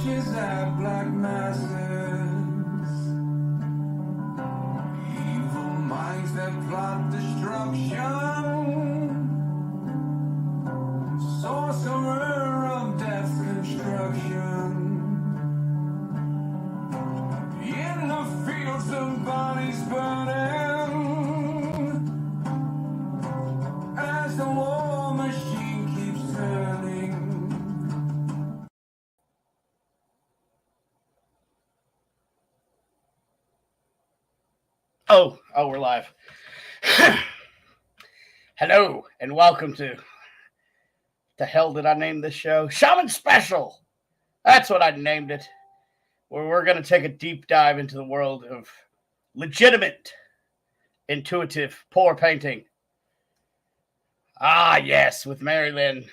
witches at black masses, evil minds that plot destruction, sorcerer of death's construction, in the fields of bodies burning, as the war machine keeps turning. Oh, we're live. Hello, and welcome to the hell did I name this show? Shaman Special. That's what I named it. Where we're going to take a deep dive into the world of legitimate, intuitive, pour painting. Ah, yes, with Mary Lynn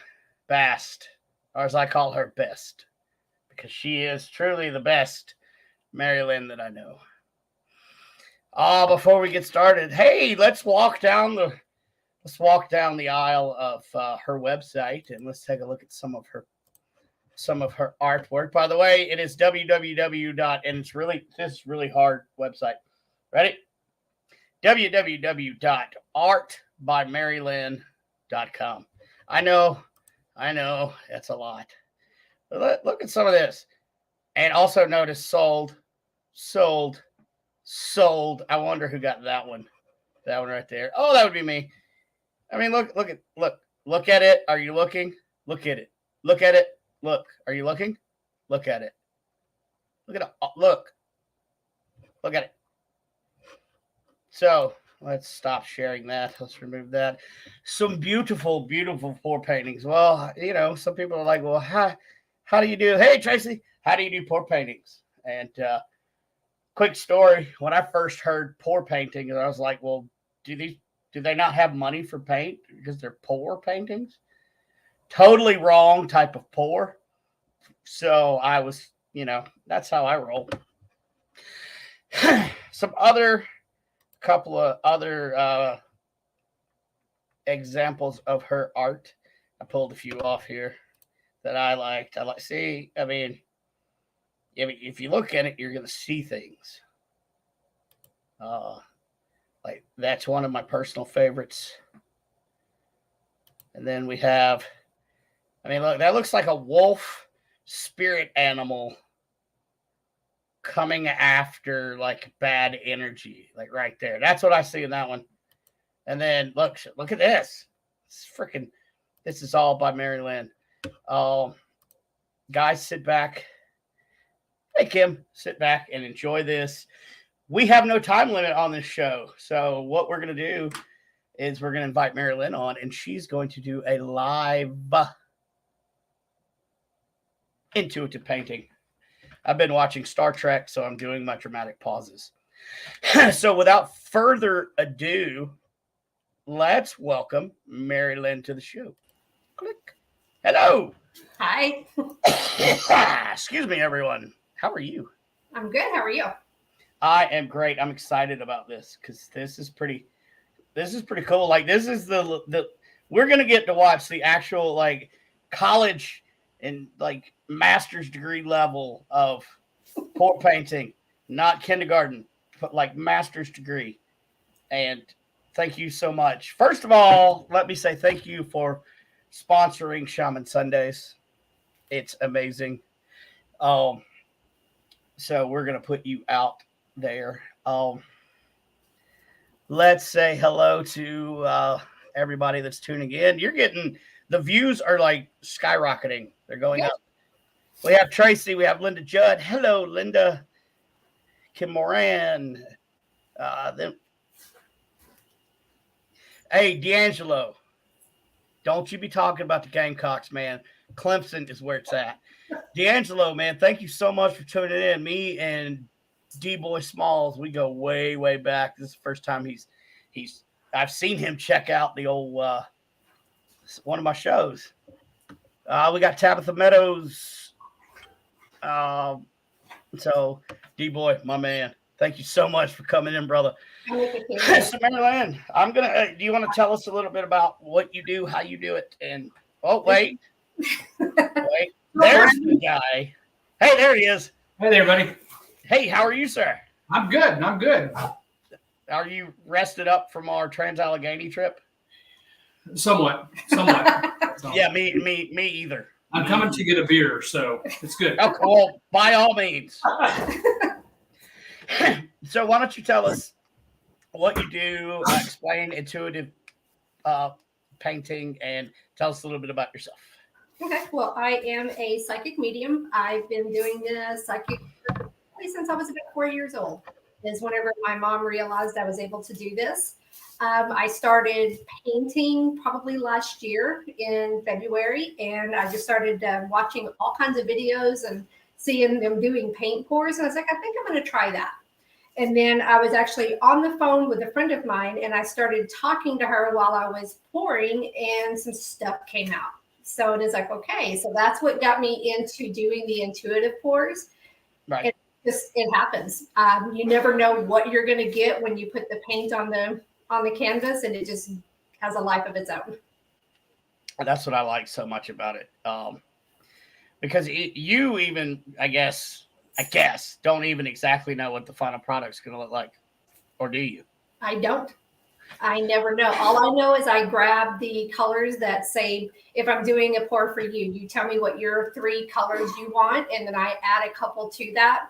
Bast, or as I call her, Best, because she is truly the best Mary Lynn that I know. Before we get started, hey, let's walk down the aisle of her website and let's take a look at some of her artwork. By the way, it is www. And it's really this really hard website. Ready? www.artbymarylynn.com. I know, that's a lot. But look at some of this, and also notice sold. I wonder who got that one. That one right there. Oh, that would be me. I mean, look at it. Are you looking? Look at it. Look at it. Look. Are you looking? Look at it. Look at it. Look at it. So let's stop sharing that. Let's remove that. Some beautiful, beautiful pour paintings. Well, some people are like, well, how do you do? Hey, Tracy, how do you do pour paintings? And quick story, when I first heard pour painting, I was like, well, do they not have money for paint because they're pour paintings? Totally wrong type of pour. So I was, that's how I roll. Couple of other examples of her art. I pulled a few off here that I liked. If you look at it, you're going to see things. Like that's one of my personal favorites. And then we have, look, that looks like a wolf spirit animal coming after like bad energy, like right there. That's what I see in that one. And then look at this. This is all by Mary Lynn. Guys, sit back. Hey, Kim, sit back and enjoy this. We have no time limit on this show. So what we're going to do is we're going to invite Mary Lynn on, and she's going to do a live intuitive painting. I've been watching Star Trek, so I'm doing my dramatic pauses. So without further ado, let's welcome Mary Lynn to the show. Click. Hello. Hi. Excuse me, everyone. How are you? I'm good. How are you? I am great. I'm excited about this because this is pretty cool. Like this is the we're gonna get to watch the actual like college and like master's degree level of pour painting, not kindergarten, but like master's degree. And thank you so much. First of all, let me say thank you for sponsoring Shaman Sundays. It's amazing. So we're going to put you out there. Let's say hello to everybody that's tuning in. The views are like skyrocketing. They're going up. We have Tracy. We have Linda Judd. Hello, Linda. Kim Moran. Hey, D'Angelo. Don't you be talking about the Gamecocks, man. Clemson is where it's at. D'Angelo, man, thank you so much for tuning in. Me and D-Boy Smalls, we go way, way back. This is the first time I've seen him check out the old one of my shows. We got Tabitha Meadows. So D-Boy, my man, thank you so much for coming in, brother. So Mary Lynn, do you want to tell us a little bit about what you do, how you do it? And wait, there's the guy. Hey, there he is. Hey there, buddy. Hey, how are you, sir? I'm good. I'm good. Are you rested up from our Trans-Allegheny trip? Somewhat. So, Yeah, me either. I'm coming to get a beer, so it's good. Okay, well, by all means. So why don't you tell us what you do, explain intuitive painting, and tell us a little bit about yourself. Okay, well, I am a psychic medium. I've been doing this psychic since I was about 4 years old. Is whenever my mom realized I was able to do this. I started painting probably last year in February, and I just started watching all kinds of videos and seeing them doing paint pours. And I was like, I think I'm going to try that. And then I was actually on the phone with a friend of mine, and I started talking to her while I was pouring, and some stuff came out. So it is like, okay, so that's what got me into doing the intuitive pours. Right. It happens. You never know what you're going to get when you put the paint on the canvas, and it just has a life of its own. That's what I like so much about it. Because you even, I guess, don't even exactly know what the final product's going to look like. Or do you? I don't. I never know. All I know is I grab the colors that say, if I'm doing a pour for you, you tell me what your 3 colors you want, and then I add a couple to that.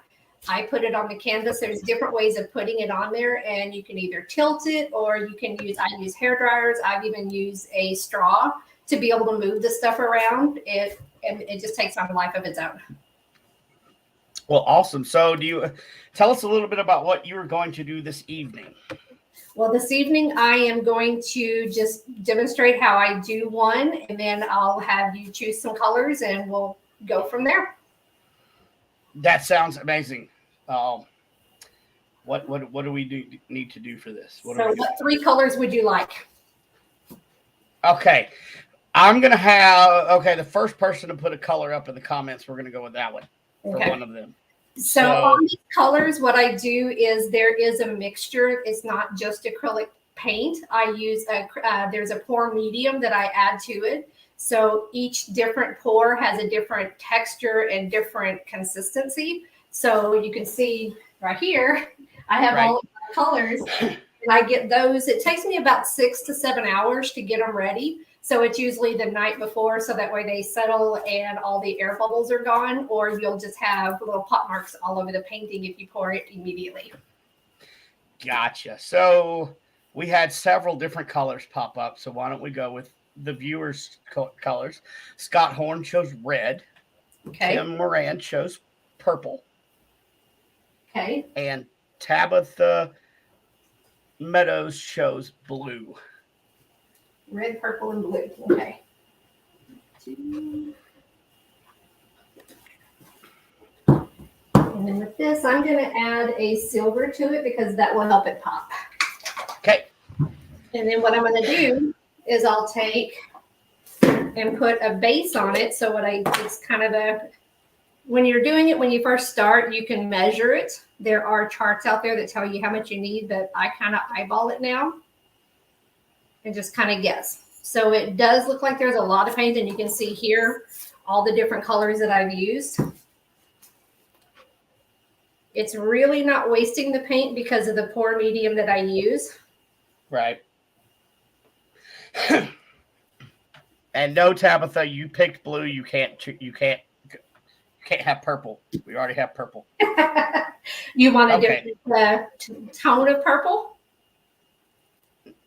I put it on the canvas. There's different ways of putting it on there, and you can either tilt it or you can I use hair dryers. I've even used a straw to be able to move the stuff around. And it just takes on a life of its own. Well, awesome. So do you tell us a little bit about what you're going to do this evening? Well, this evening I am going to just demonstrate how I do one, and then I'll have you choose some colors and we'll go from there. That sounds amazing. What do we need to do for this? What 3 colors would you like? Okay. I'm going to have, the first person to put a color up in the comments, we're going to go with that one for one of them. So on these colors, what I do is there is a mixture. It's not just acrylic paint. I use there's a pour medium that I add to it. So each different pour has a different texture and different consistency. So you can see right here, I have all of my colors, and I get those. It takes me about 6 to 7 hours to get them ready. So it's usually the night before, so that way they settle and all the air bubbles are gone, or you'll just have little pot marks all over the painting if you pour it immediately. Gotcha. So we had several different colors pop up. So why don't we go with the viewers' colors? Scott Horn chose red. Okay. Tim Moran chose purple. Okay. And Tabitha Meadows chose blue. Red, purple, and blue. Okay. And then with this, I'm going to add a silver to it because that will help it pop. Okay. And then what I'm going to do is I'll take and put a base on it. So it's kind of when you're doing it, when you first start, you can measure it. There are charts out there that tell you how much you need, but I kind of eyeball it now and just kind of guess. So it does look like there's a lot of paint, and you can see here all the different colors that I've used. It's really not wasting the paint because of the pour medium that I use. Right. And no, Tabitha, you picked blue. You can't have purple. We already have purple. You want a different tone of purple?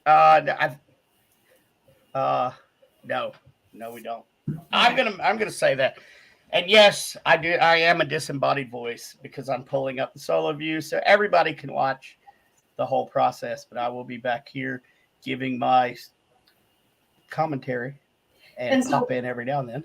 No, we don't. I'm gonna say that. And yes, I do. I am a disembodied voice because I'm pulling up the solo view so everybody can watch the whole process. But I will be back here giving my commentary and pop in every now and then.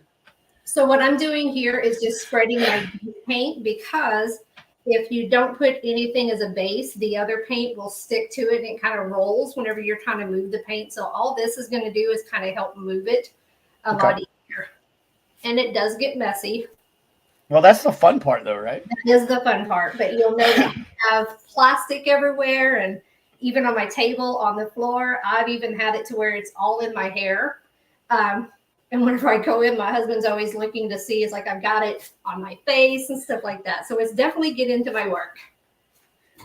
So what I'm doing here is just spreading my paint, because if you don't put anything as a base, the other paint will stick to it and it kind of rolls whenever you're trying to move the paint. So all this is going to do is kind of help move it a lot easier. And it does get messy. Well, that's the fun part though, right? That is the fun part. But you'll notice I have plastic everywhere, and even on my table, on the floor. I've even had it to where it's all in my hair. And whenever I go in, my husband's always looking to see, it's like I've got it on my face and stuff like that. So it's definitely get into my work.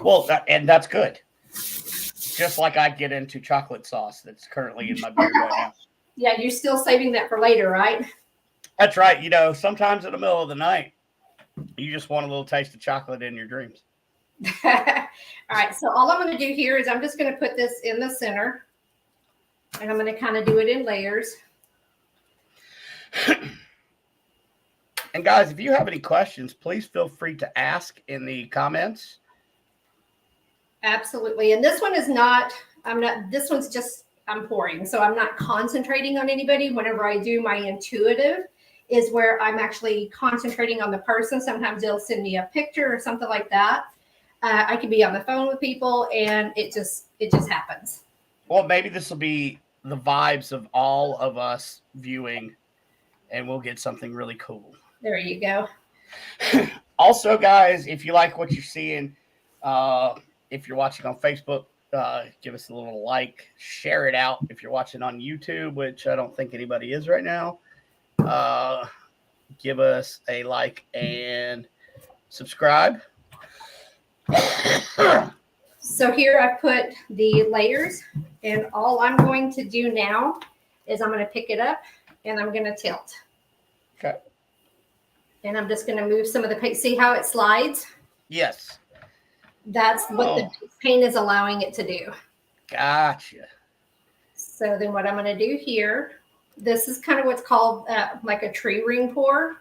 Well, and that's good. Just like I get into chocolate sauce that's currently in my beard right now. Yeah, you're still saving that for later, right? That's right. You know, sometimes in the middle of the night, you just want a little taste of chocolate in your dreams. All right, so all I'm going to do here is I'm just going to put this in the center, and I'm going to kind of do it in layers. And guys, if you have any questions, please feel free to ask in the comments. Absolutely. And this one is not, this one's just, I'm pouring. So I'm not concentrating on anybody. Whenever I do my intuitive is where I'm actually concentrating on the person. Sometimes they'll send me a picture or something like that. I could be on the phone with people and it just happens. Well, maybe this will be the vibes of all of us viewing and we'll get something really cool. There you go. Also, guys, if you like what you're seeing, if you're watching on Facebook, give us a little like, share it out. If you're watching on YouTube, which I don't think anybody is right now, give us a like and subscribe. So here I put the layers, and all I'm going to do now is I'm going to pick it up and I'm going to tilt. Okay. And I'm just going to move some of the paint. See how it slides? Yes. That's what the paint is allowing it to do. Gotcha. So then what I'm going to do here, this is kind of what's called like a tree ring pour.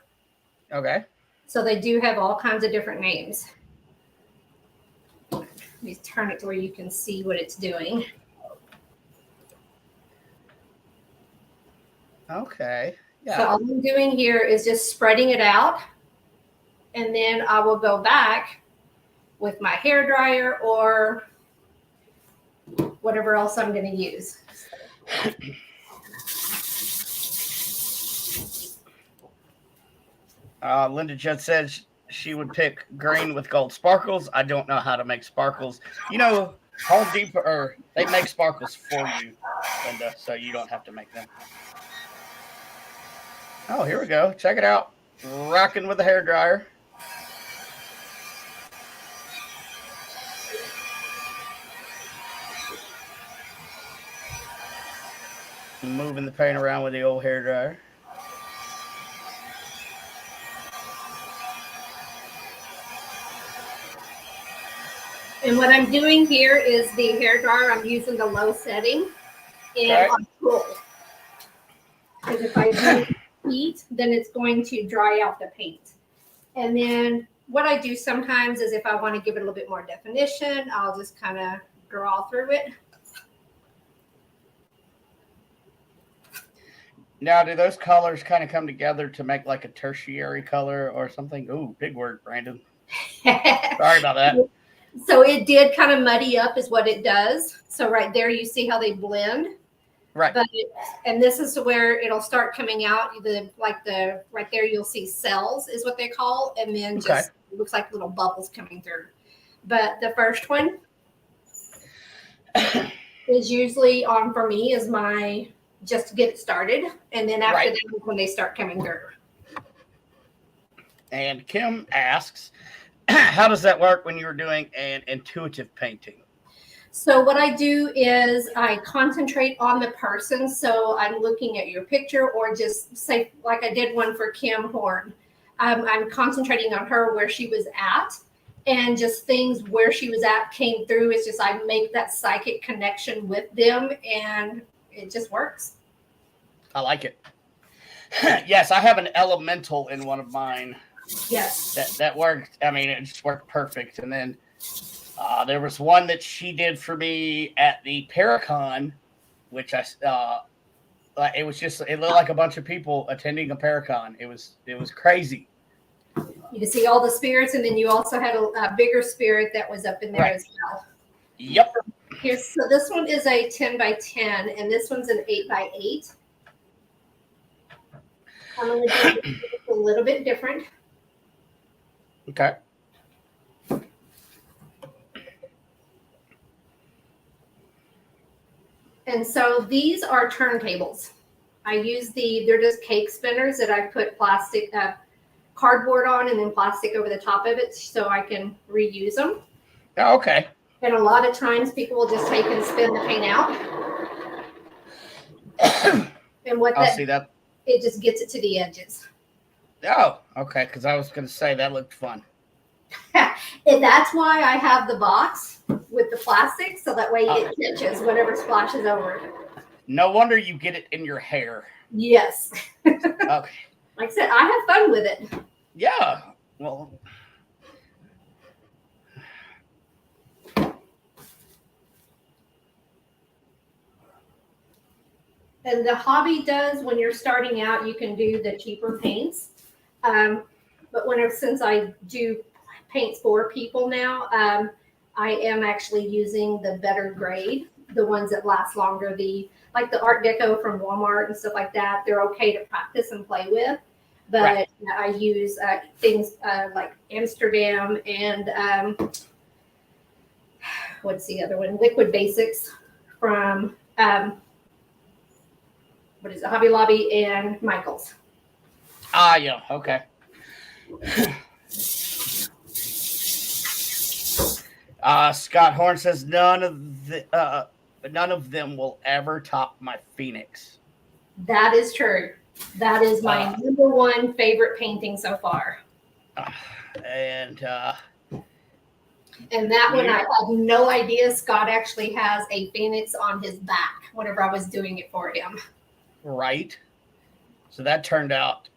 Okay. So they do have all kinds of different names. Let me turn it to where you can see what it's doing. Okay. Yeah. So all I'm doing here is just spreading it out. And then I will go back with my hair dryer or whatever else I'm going to use. Linda just said she would pick green with gold sparkles. I don't know how to make sparkles. You know, Home Depot, or they make sparkles for you, Linda, so you don't have to make them. Oh, here we go. Check it out. Rocking with the hair dryer. Moving the paint around with the old hair dryer. And what I'm doing here is the hair dryer, I'm using the low setting and on cool. Because if I do heat, then it's going to dry out the paint. And then what I do sometimes is if I want to give it a little bit more definition, I'll just kind of draw through it. Now, do those colors kind of come together to make like a tertiary color or something? Ooh, big word, Brandon. Sorry about that. So it did kind of muddy up is what it does. So right there, you see how they blend. Right. But and this is where it'll start coming out. Right there, you'll see cells is what they call, and then just it looks like little bubbles coming through. But the first one is usually on for me is my just to get it started, and then after that is when they start coming through. And Kim asks, how does that work when you're doing an intuitive painting? So what I do is I concentrate on the person. So I'm looking at your picture or just say, like I did one for Kim Horn. I'm concentrating on her where she was at and just things where she was at came through. It's just I make that psychic connection with them and it just works. I like it. Yes, I have an elemental in one of mine. Yes. That worked. I mean, it just worked perfect. And then there was one that she did for me at the Paracon, which it looked like a bunch of people attending a Paracon. It was crazy. You can see all the spirits, and then you also had a bigger spirit that was up in there as well. Yep. So this one is a 10 by 10, and this one's an 8 by 8. I'm going to do it a little bit different. Okay. And so these are turntables. I use they're just cake spinners that I put plastic, cardboard on and then plastic over the top of it so I can reuse them. Oh, okay. And a lot of times people will just take and spin the paint out. And what I'll see that. It just gets it to the edges. Oh, okay. Because I was going to say that looked fun. And that's why I have the box with the plastic, so that way it catches whatever splashes over. No wonder you get it in your hair. Yes. Okay. Like I said, I have fun with it. Yeah. Well. And the hobby does, when you're starting out, you can do the cheaper paints. But since I do paints for people now, I am actually using the better grade, the ones that last longer, like the Art Deco from Walmart and stuff like that. They're okay to practice and play with. But right. I use things like Amsterdam and what's the other one? Liquid Basics from what is it? Hobby Lobby and Michael's. Ah, yeah. Okay. Scott Horn says none of them will ever top my Phoenix. That is true. That is my number one favorite painting so far. And that one, I had no idea Scott actually has a Phoenix on his back whenever I was doing it for him. Right. So that turned out.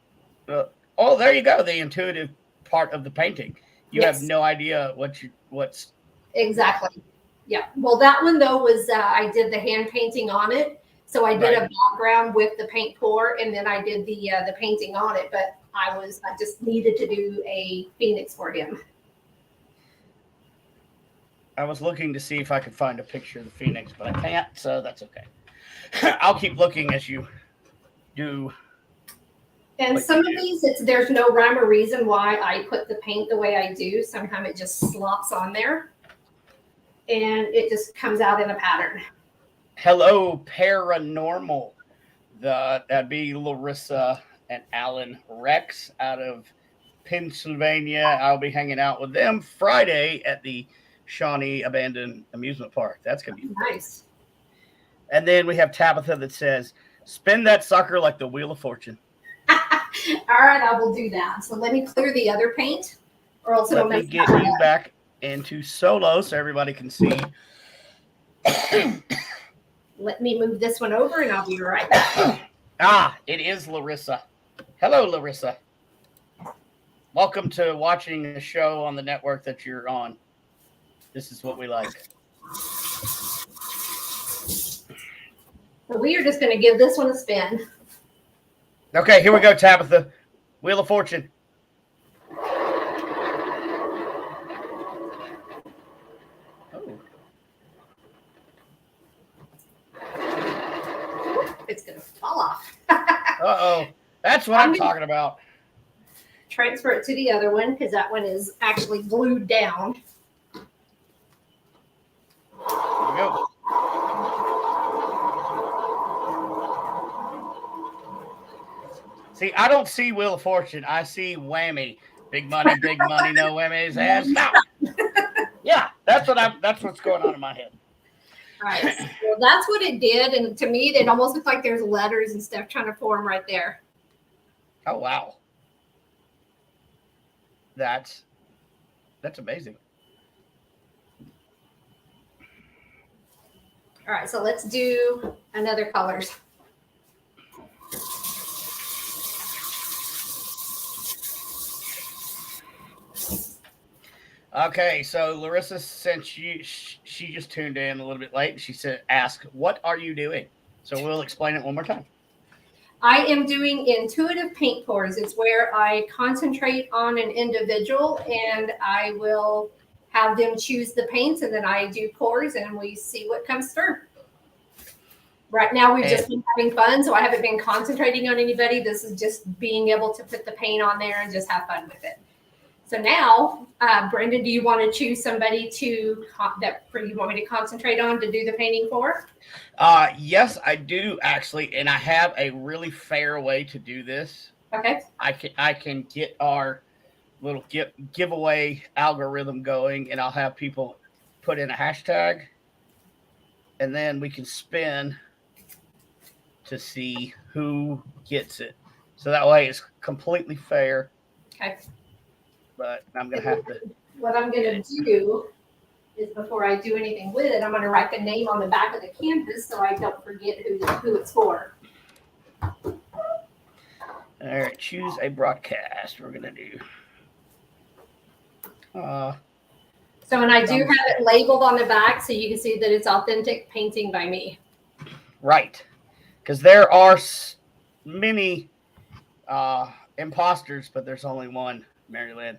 Oh, there you go. The intuitive part of the painting. You have no idea what's. Exactly. Yeah. Well, that one though was I did the hand painting on it. So I did a background with the paint pour, and then I did the painting on it. But I just needed to do a Phoenix for him. I was looking to see if I could find a picture of the Phoenix, but I can't, so that's okay. I'll keep looking as you do. And some of these, there's no rhyme or reason why I put the paint the way I do. Sometimes it just slops on there, and it just comes out in a pattern. Hello, Paranormal. That'd be Larissa and Alan Rex out of Pennsylvania. I'll be hanging out with them Friday at the Shawnee Abandoned Amusement Park. That's going to be nice. And then we have Tabitha that says, spin that sucker like the Wheel of Fortune. All right, I will do that. So let me clear the other paint, or else it'll let me get you back into solo so everybody can see. Let me move this one over, and I'll be right back. It is Larissa. Hello, Larissa. Welcome to watching a show on the network that you're on. This is what we like. So we are just going to give this one a spin. Okay, here we go, Tabitha. Wheel of Fortune. Oh. It's going to fall off. Uh-oh. That's what I'm talking about. Transfer it to the other one because that one is actually glued down. Here we go. See, I don't see Wheel of Fortune. I see whammy. Big money, no whammies. And stop. Yeah, that's what's going on in my head. All right. Well, that's what it did. And to me, it almost looked like there's letters and stuff trying to form right there. Oh, wow. That's amazing. All right, so let's do another colors. Okay, so Larissa, since she just tuned in a little bit late, she ask, what are you doing? So we'll explain it one more time. I am doing intuitive paint pours. It's where I concentrate on an individual and I will have them choose the paints, and then I do pours and we see what comes through. Right now we've just been having fun, so I haven't been concentrating on anybody. This is just being able to put the paint on there and just have fun with it. So now, Brendan, do you want to choose somebody that you want me to concentrate on to do the painting for? Yes, I do actually, and I have a really fair way to do this. Okay. I can get our little giveaway algorithm going, and I'll have people put in a hashtag, and then we can spin to see who gets it. So that way it's completely fair. Okay. But I'm gonna have to. What I'm gonna do is before I do anything with it, I'm gonna write the name on the back of the canvas so I don't forget who it's for. All right, choose a broadcast. We're gonna do. So, and I do have it labeled on the back so you can see that it's authentic painting by me. Right, because there are many imposters, but there's only one, Mary Lynn.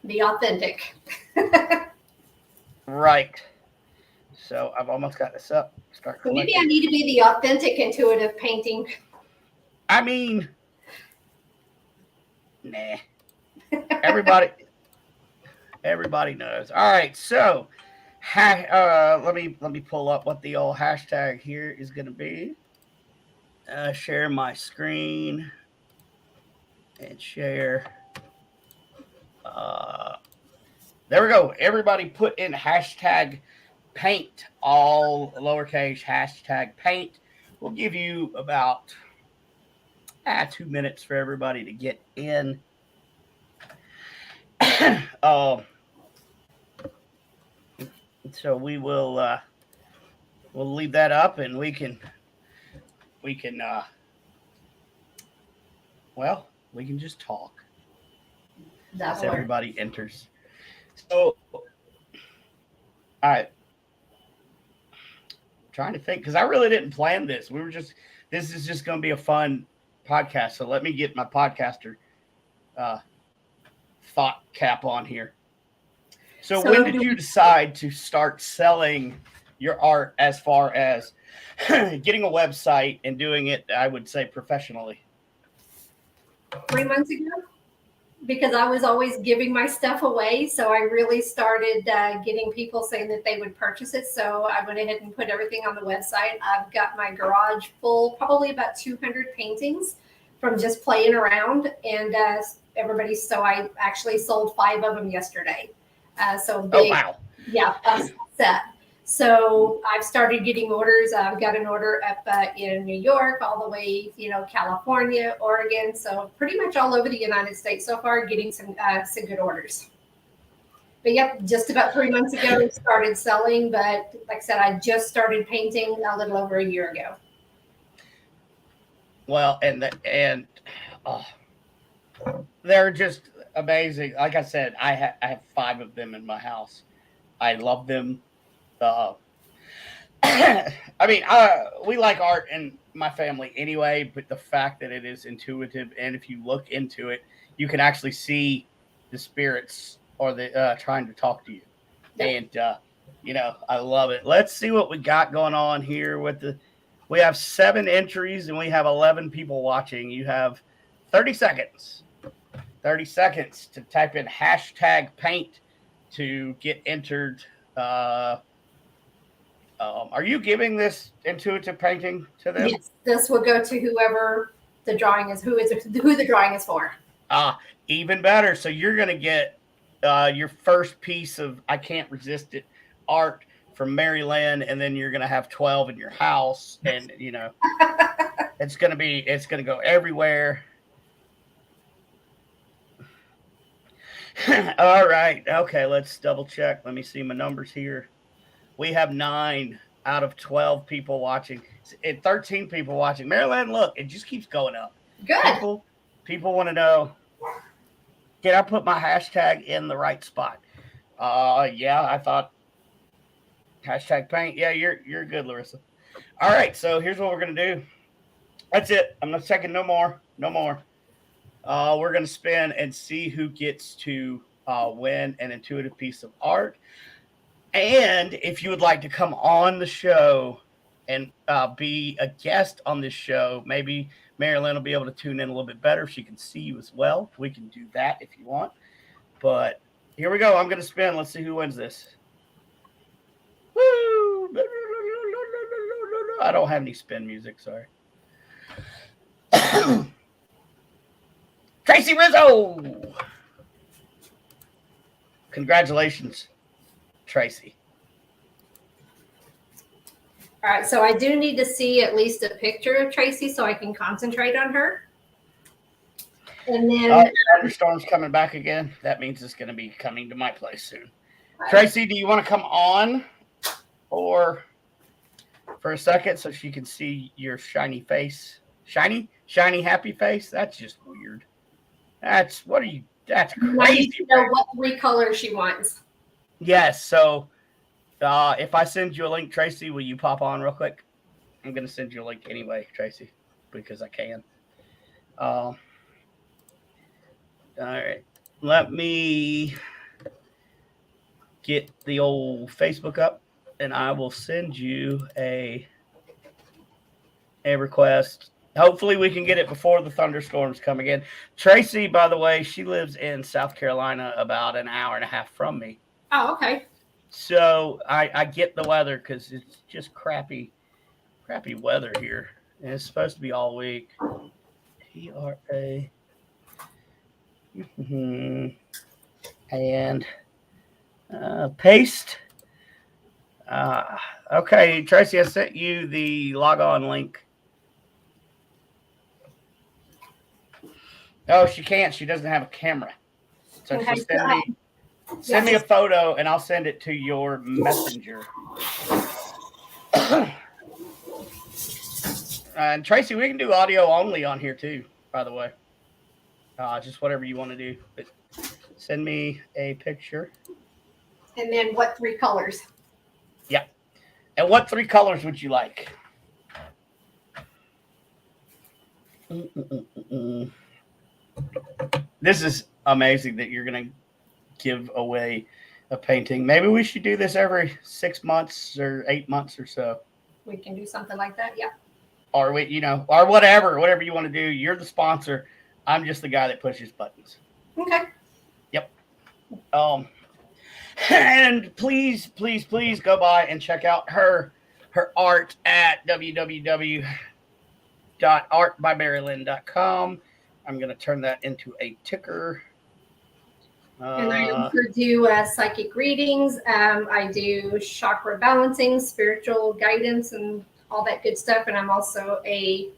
The authentic. Right. So I've almost got this up. Start So collecting. maybe I need to be the authentic intuitive painting. I mean, nah. Everybody knows. All right, so let me pull up what the old hashtag here is going to be. Share my screen and share. There we go. Everybody put in hashtag paint, all lowercase, hashtag paint. We'll give you about 2 minutes for everybody to get in. So we will we'll leave that up, and we can we can just talk as everybody enters. So, all right. Trying to think, because I really didn't plan this. This is just going to be a fun podcast. So let me get my podcaster thought cap on here. So when did you decide to start selling your art as far as getting a website and doing it, I would say, professionally? 3 months ago, because I was always giving my stuff away. So I really started getting people saying that they would purchase it. So I went ahead and put everything on the website. I've got my garage full, probably about 200 paintings from just playing around. And so I actually sold 5 of them yesterday. So big, oh, wow. Yeah, a set. So I've started getting orders. I've got an order up in New York, all the way, California, Oregon. So pretty much all over the United States so far, getting some good orders. But yep, just about 3 months ago, started selling. But like I said, I just started painting a little over a year ago. Well, they're just amazing. Like I said, I have 5 of them in my house. I love them. We like art in my family anyway, but the fact that it is intuitive, and if you look into it, you can actually see the spirits or the trying to talk to you. And I love it. Let's see what we got going on here we have 7 entries and we have 11 people watching. You have 30 seconds. 30 seconds to type in hashtag paint to get entered. Are you giving this intuitive painting to them? Yes, this will go to whoever the drawing is, who the drawing is for. Even better. So you're going to get your first piece of I Can't Resist It art from Mary Lynn, and then you're going to have 12 in your house, and it's going to go everywhere. All right. Okay, let's double check. Let me see my numbers here. We have 9 out of 12 people watching and 13 people watching. Mary Lynn, look, it just keeps going up. Good. People want to know, can I put my hashtag in the right spot? Yeah, I thought hashtag paint. Yeah, you're good, Larissa. All right, so here's what we're going to do. That's it. I'm not checking no more. We're going to spin and see who gets to win an intuitive piece of art. And if you would like to come on the show and be a guest on this show, maybe Mary Lynn will be able to tune in a little bit better. She can see you as well. We can do that if you want. But here we go. I'm going to spin. Let's see who wins this. Woo! I don't have any spin music. Sorry. Tracy Rizzo. Congratulations, Tracy. All right, so I do need to see at least a picture of Tracy so I can concentrate on her. And then thunderstorm's coming back again. That means it's going to be coming to my place soon. Tracy, do you want to come on or for a second so she can see your shiny face? Shiny, happy face? That's just weird. That's crazy. I need to know what 3 colors she wants. Yes, so if I send you a link, Tracy, will you pop on real quick? I'm going to send you a link anyway, Tracy, because I can. All right. Let me get the old Facebook up, and I will send you a request. Hopefully we can get it before the thunderstorms come again. Tracy, by the way, she lives in South Carolina, about an hour and a half from me. Oh, okay. So I get the weather because it's just crappy weather here. And it's supposed to be all week. TRA. And paste. Okay, Tracy, I sent you the log on link. Oh, she can't. She doesn't have a camera. So Okay, she send me a photo and I'll send it to your messenger. And Tracy, we can do audio only on here too, by the way. Just whatever you want to do. But send me a picture. And then what 3 colors? Yeah. And what 3 colors would you like? This is amazing that you're going to give away a painting. Maybe we should do this every 6 months or 8 months or so. We can do something like that, yeah. Or or whatever you want to do. You're the sponsor. I'm just the guy that pushes buttons. Okay. Yep. And please go by and check out her art at www.artbymarylyn.com. I'm going to turn that into a ticker. And I also do psychic readings. I do chakra balancing, spiritual guidance, and all that good stuff. And I'm also a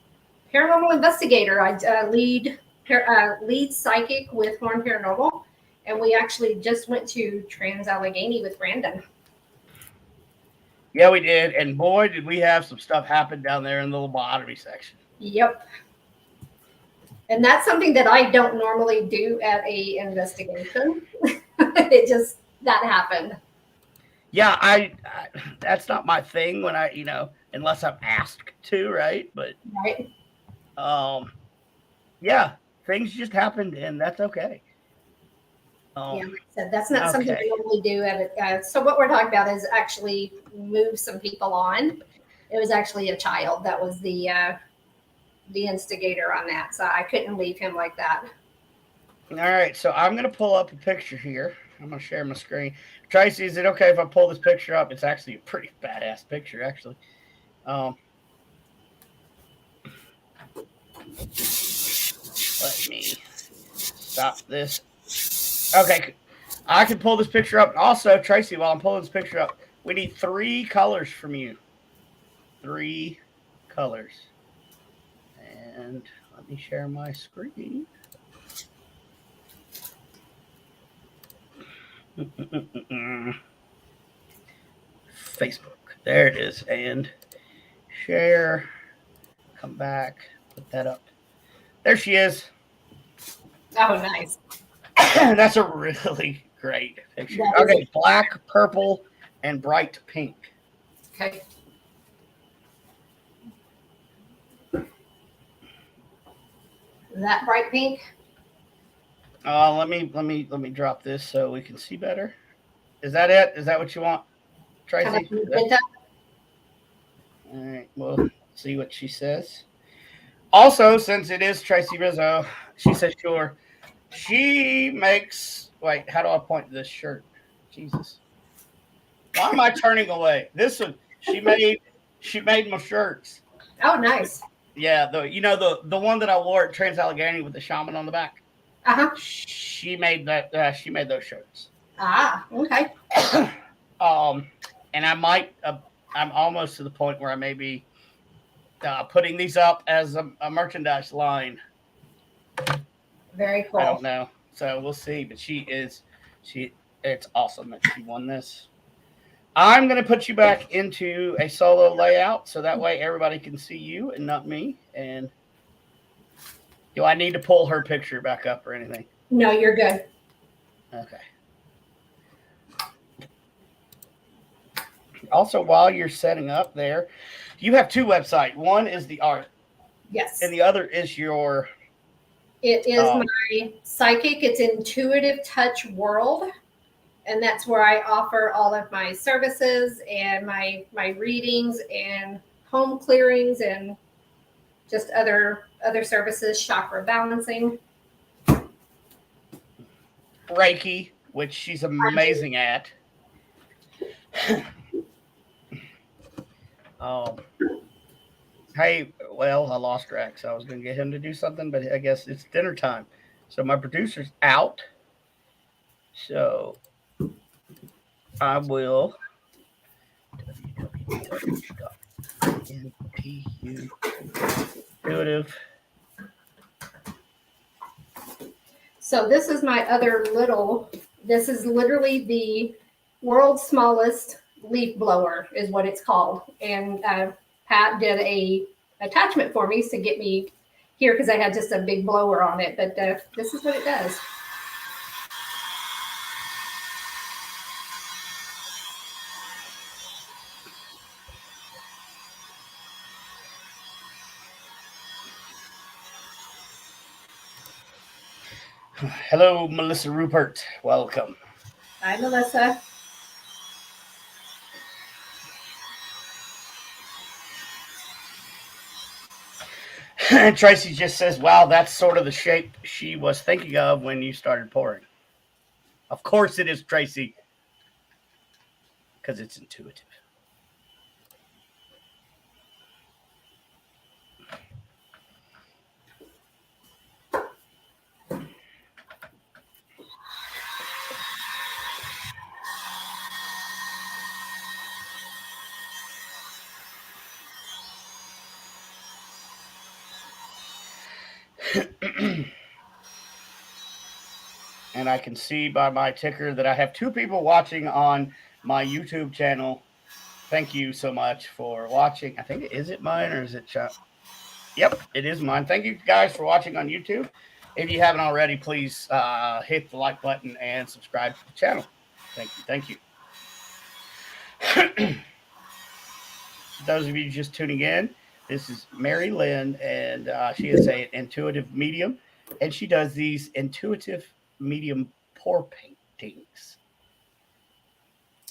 paranormal investigator. I lead psychic with Horn Paranormal. And we actually just went to Trans-Allegheny with Brandon. Yeah, we did. And boy, did we have some stuff happen down there in the lobotomy section. Yep. And that's something that I don't normally do at a investigation. That happened. Yeah, I that's not my thing when unless I'm asked to, right? But right. Yeah, things just happened and that's okay. Like I said, that's not something we normally do at it. So what we're talking about is actually move some people on. It was actually a child that was the instigator on that, so I couldn't leave him like that. All right, so I'm going to pull up a picture here. I'm going to share my screen. Tracy, is it okay if I pull this picture up? It's actually a pretty badass picture, actually. Let me stop this. Okay, I can pull this picture up. Also, Tracy, while I'm pulling this picture up, we need 3 colors from you. 3 colors. And let me share my screen. Facebook. There it is. And share. Come back. Put that up. There she is. Oh, nice. That's a really great picture. Okay, black, purple, and bright pink. Okay. That bright pink. Let me drop this so we can see better. Is that it? Is that what you want, Tracy? All right. We'll see what she says. Also, since it is Tracy Rizzo, she says sure. She makes. Wait, how do I point to this shirt? Jesus, why am I turning away? This one, she made. She made my shirts. Oh, nice. Yeah, the one that I wore at Trans Allegheny with the shaman on the back. Uh-huh. She made that. She made those shirts. Ah, okay. And I might. I'm almost to the point where I may be putting these up as a merchandise line. Very cool. I don't know, so we'll see. But it's awesome that she won this. I'm gonna put you back into a solo layout so that way everybody can see you and not me. And do I need to pull her picture back up or anything? No, you're good. Okay. Also, while you're setting up there, you have two websites. One is the art, Yes. and the other is your. It is my psychic. It's Intuitive Touch World, and that's where I offer all of my services and my readings and home clearings and just other services, chakra balancing, Reiki, which she's amazing at. Hey, well, I lost track, so I was going to get him to do something, but I guess it's dinner time. So my producer's out. So I will. Intuitive. So this is my other little. This is literally the world's smallest leaf blower, is what it's called, and Pat did a attachment for me to get me here because I had just a big blower on it. But this is what it does. Hello, Melissa Rupert. Welcome. Hi, Melissa. Tracy just says, wow, that's sort of the shape she was thinking of when you started pouring. Of course it is, Tracy, because it's intuitive. And I can see by my ticker that I have 2 people watching on my YouTube channel. Thank you so much for watching. I think, is it mine or is it Chuck? Yep, it is mine. Thank you guys for watching on YouTube. If you haven't already, please hit the like button and subscribe to the channel. Thank you. Thank you. Those of you just tuning in, this is Mary Lynn, and she is an intuitive medium, and she does these intuitive medium pour paintings.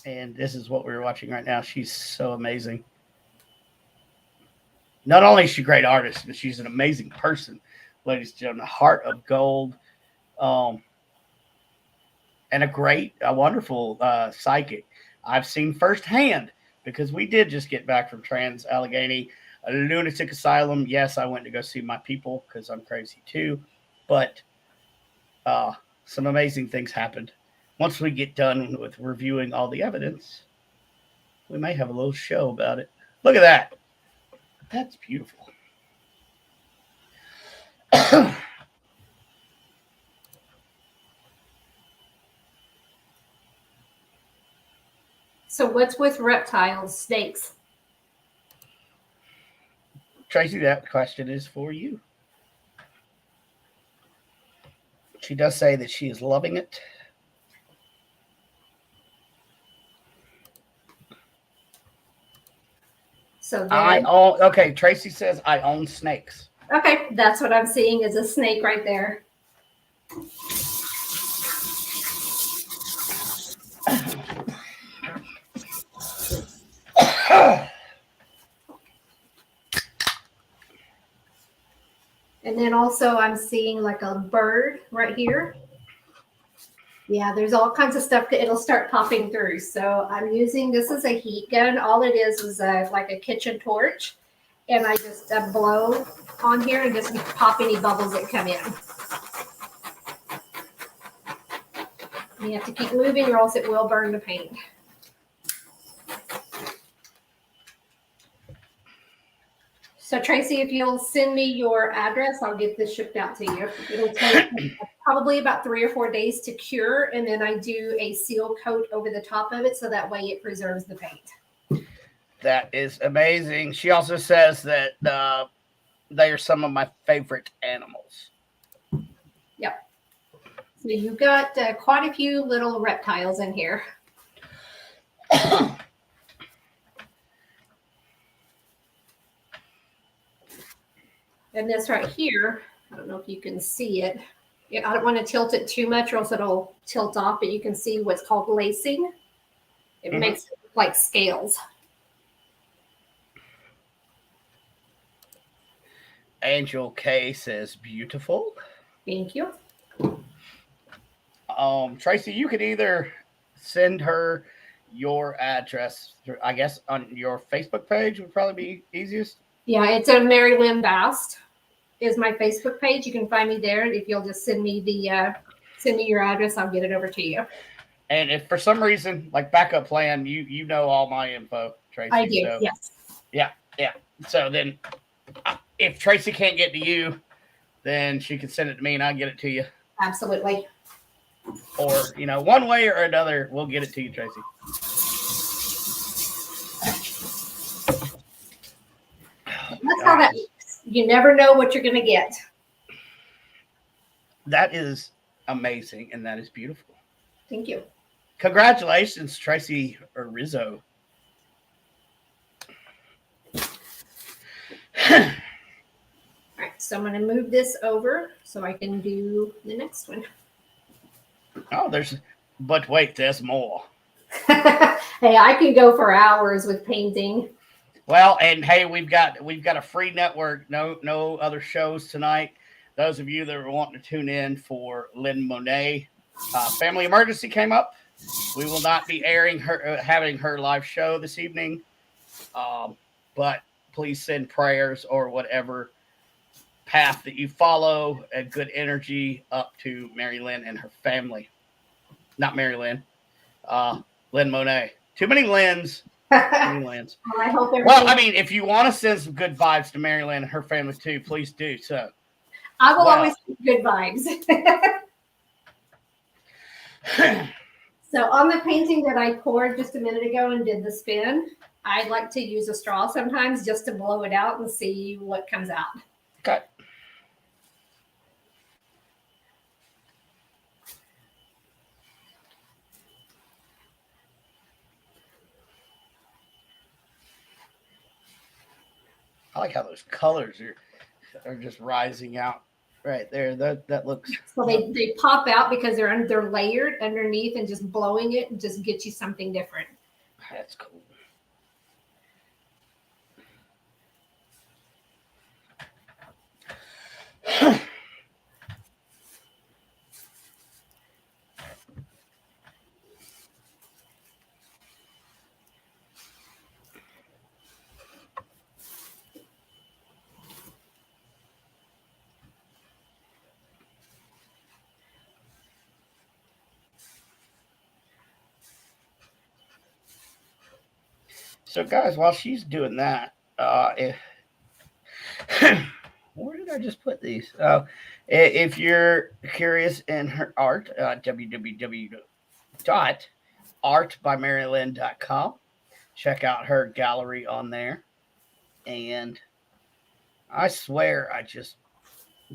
And this is what we're watching right now. She's so amazing. Not only is she a great artist, but she's an amazing person, ladies and gentlemen. Heart of gold, and a wonderful psychic. I've seen firsthand, because we did just get back from Trans Allegheny, a lunatic asylum. Yes, I went to go see my people because I'm crazy too. But some amazing things happened. Once we get done with reviewing all the evidence, we may have a little show about it. Look at that. That's beautiful. So what's with reptiles, snakes? Tracy, that question is for you. She does say that she is loving it. So then, okay, Tracy says I own snakes. okay, that's what I'm seeing is a snake right there. And then also I'm seeing like a bird right here. Yeah, there's all kinds of stuff that it'll start popping through. So I'm using this as a heat gun. All it is like a kitchen torch. And I just blow on here and just pop any bubbles that come in. You have to keep moving or else it will burn the paint. So Tracy, if you'll send me your address, I'll get this shipped out to you. It'll take probably about 3 or 4 days to cure, and then I do a seal coat over the top of it so that way it preserves the paint. That is amazing. She also says that they are some of my favorite animals. Yep. So you've got quite a few little reptiles in here. And this right here, I don't know if you can see it. I don't want to tilt it too much or else it'll tilt off, but you can see what's called lacing. It makes it look like scales. Angel K says beautiful. Thank you. Tracy, you could either send her your address, I guess, on your Facebook page would probably be easiest. Yeah, it's a Mary Lynn Bast is my Facebook page. You can find me there. If you'll just send me your address, I'll get it over to you. And if for some reason, like backup plan, you know all my info, Tracy. I do, so, yes. Yeah. So then if Tracy can't get to you, then she can send it to me and I'll get it to you. Absolutely. Or, one way or another, we'll get it to you, Tracy. That's how that works. You never know what you're going to get. That is amazing, and that is beautiful. Thank you. Congratulations, Tracy Rizzo. All right, so I'm going to move this over so I can do the next one. Oh, but wait, there's more. Hey, I can go for hours with painting. Well, and hey, we've got a free network. No other shows tonight. Those of you that are wanting to tune in for Lynn Monet, family emergency came up. We will not be having her live show this evening. But please send prayers or whatever path that you follow and good energy up to Mary Lynn and her family. Not Mary Lynn, Lynn Monet. Too many Lynn's. I hope Well, I mean, if you want to send some good vibes to Mary Lynn and her family too, please do so. I will always keep good vibes. So on the painting that I poured just a minute ago and did the spin, I like to use a straw sometimes just to blow it out and see what comes out. Okay. I like how those colors are just rising out right there. That looks. So they pop out because they're layered underneath, and just blowing it just gets you something different. That's cool. So, guys, while she's doing that, where did I just put these? If you're curious in her art, www.artbymarylynn.com. Check out her gallery on there. And I swear I just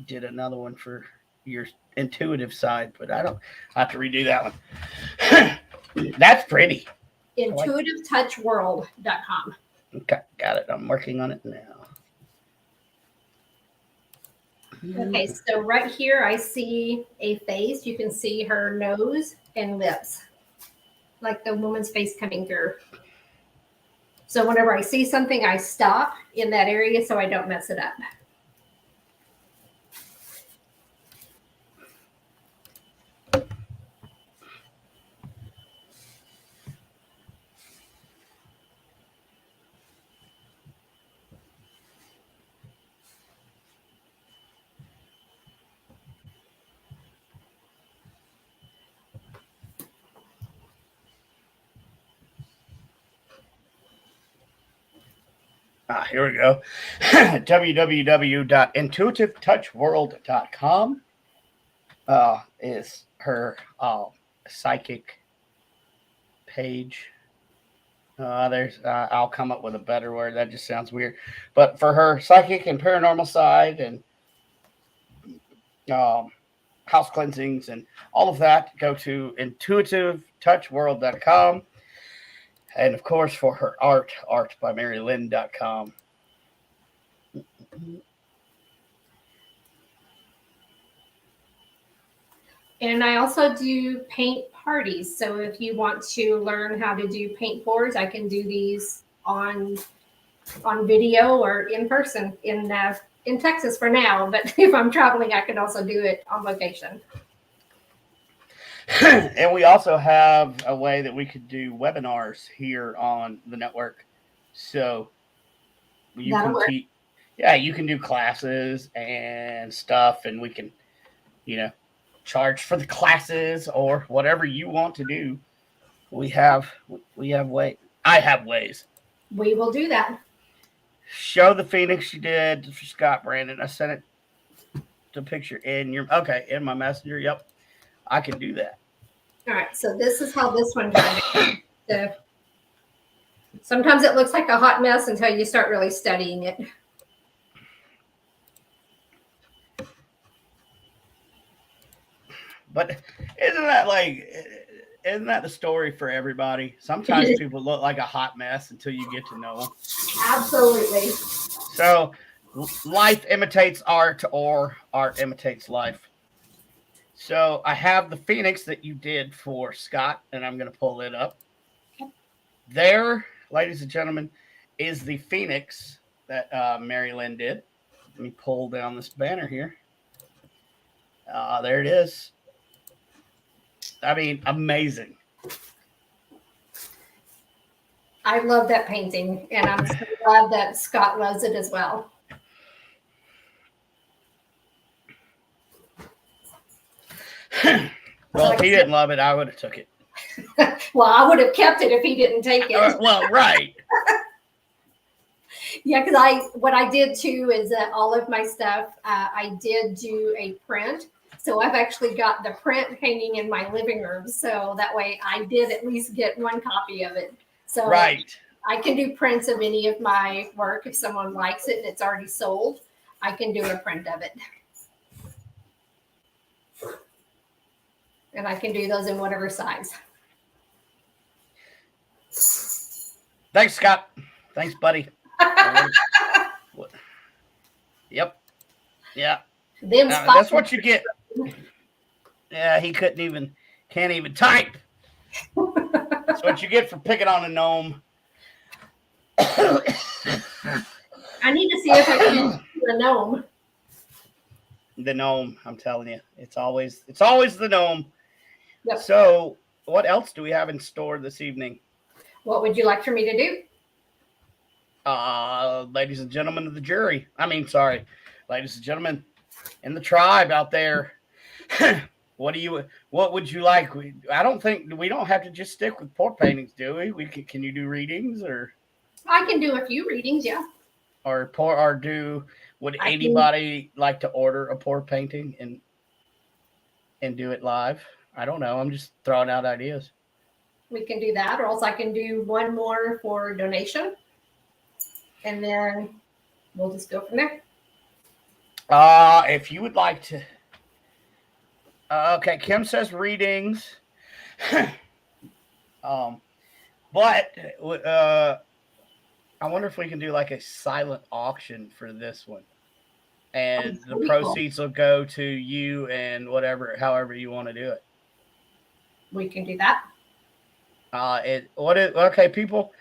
did another one for your intuitive side, but I have to redo that one. That's pretty. IntuitiveTouchWorld.com. Okay, got it. I'm working on it now. Okay, so right here I see a face. You can see her nose and lips, like the woman's face coming through. So whenever I see something, I stop in that area so I don't mess it up. Here we go. www.intuitivetouchworld.com is her psychic page. I'll come up with a better word. That just sounds weird. But for her psychic and paranormal side and house cleansings and all of that, go to intuitivetouchworld.com. And of course, for her art by marylynn.com. And I also do paint parties. So if you want to learn how to do paint pours, I can do these on video or in person in Texas for now. But if I'm traveling, I can also do it on location. And we also have a way that we could do webinars here on the network. So you That'll can work. you can do classes and stuff, and we can, charge for the classes or whatever you want to do. We have ways. I have ways. We will do that. Show the Phoenix you did for Scott Brandon. I sent it the picture in in my messenger. Yep. I can do that. All right. So this is how this one turned out. So sometimes it looks like a hot mess until you start really studying it. But isn't that the story for everybody? Sometimes people look like a hot mess until you get to know them. Absolutely. So life imitates art, or art imitates life. So I have the Phoenix that you did for Scott, and I'm going to pull it up. There, ladies and gentlemen, is the Phoenix that Mary Lynn did. Let me pull down this banner here. There it is. I mean, amazing. I love that painting, and I'm so glad that Scott loves it as well. Well, if he didn't love it, I would have took it. Well, I would have kept it if he didn't take it. Well, right. Yeah, because what I did too is that all of my stuff, I did do a print. So I've actually got the print hanging in my living room. So that way I did at least get one copy of it. So right. I can do prints of any of my work. If someone likes it and it's already sold, I can do a print of it. And I can do those in whatever size. Thanks, Scott. Thanks, buddy. Yep. Yeah. That's what you get. Yeah, he can't even type. That's what you get for picking on a gnome. I need to see if I can do a gnome. The gnome, I'm telling you, it's always the gnome. Yep. So, what else do we have in store this evening? What would you like for me to do? Ladies and gentlemen of the jury. Ladies and gentlemen in the tribe out there. What would you like? I don't think we don't have to just stick with pour paintings, do we? Can you do readings, or I can do a few readings, yeah. Would anybody like to order a pour painting and do it live? I don't know. I'm just throwing out ideas. We can do that, or else I can do one more for donation, and then we'll just go from there. If you would like to. Okay, Kim says readings. But I wonder if we can do like a silent auction for this one, and the proceeds will go to you and however you want to do it. We can do that. Okay, people.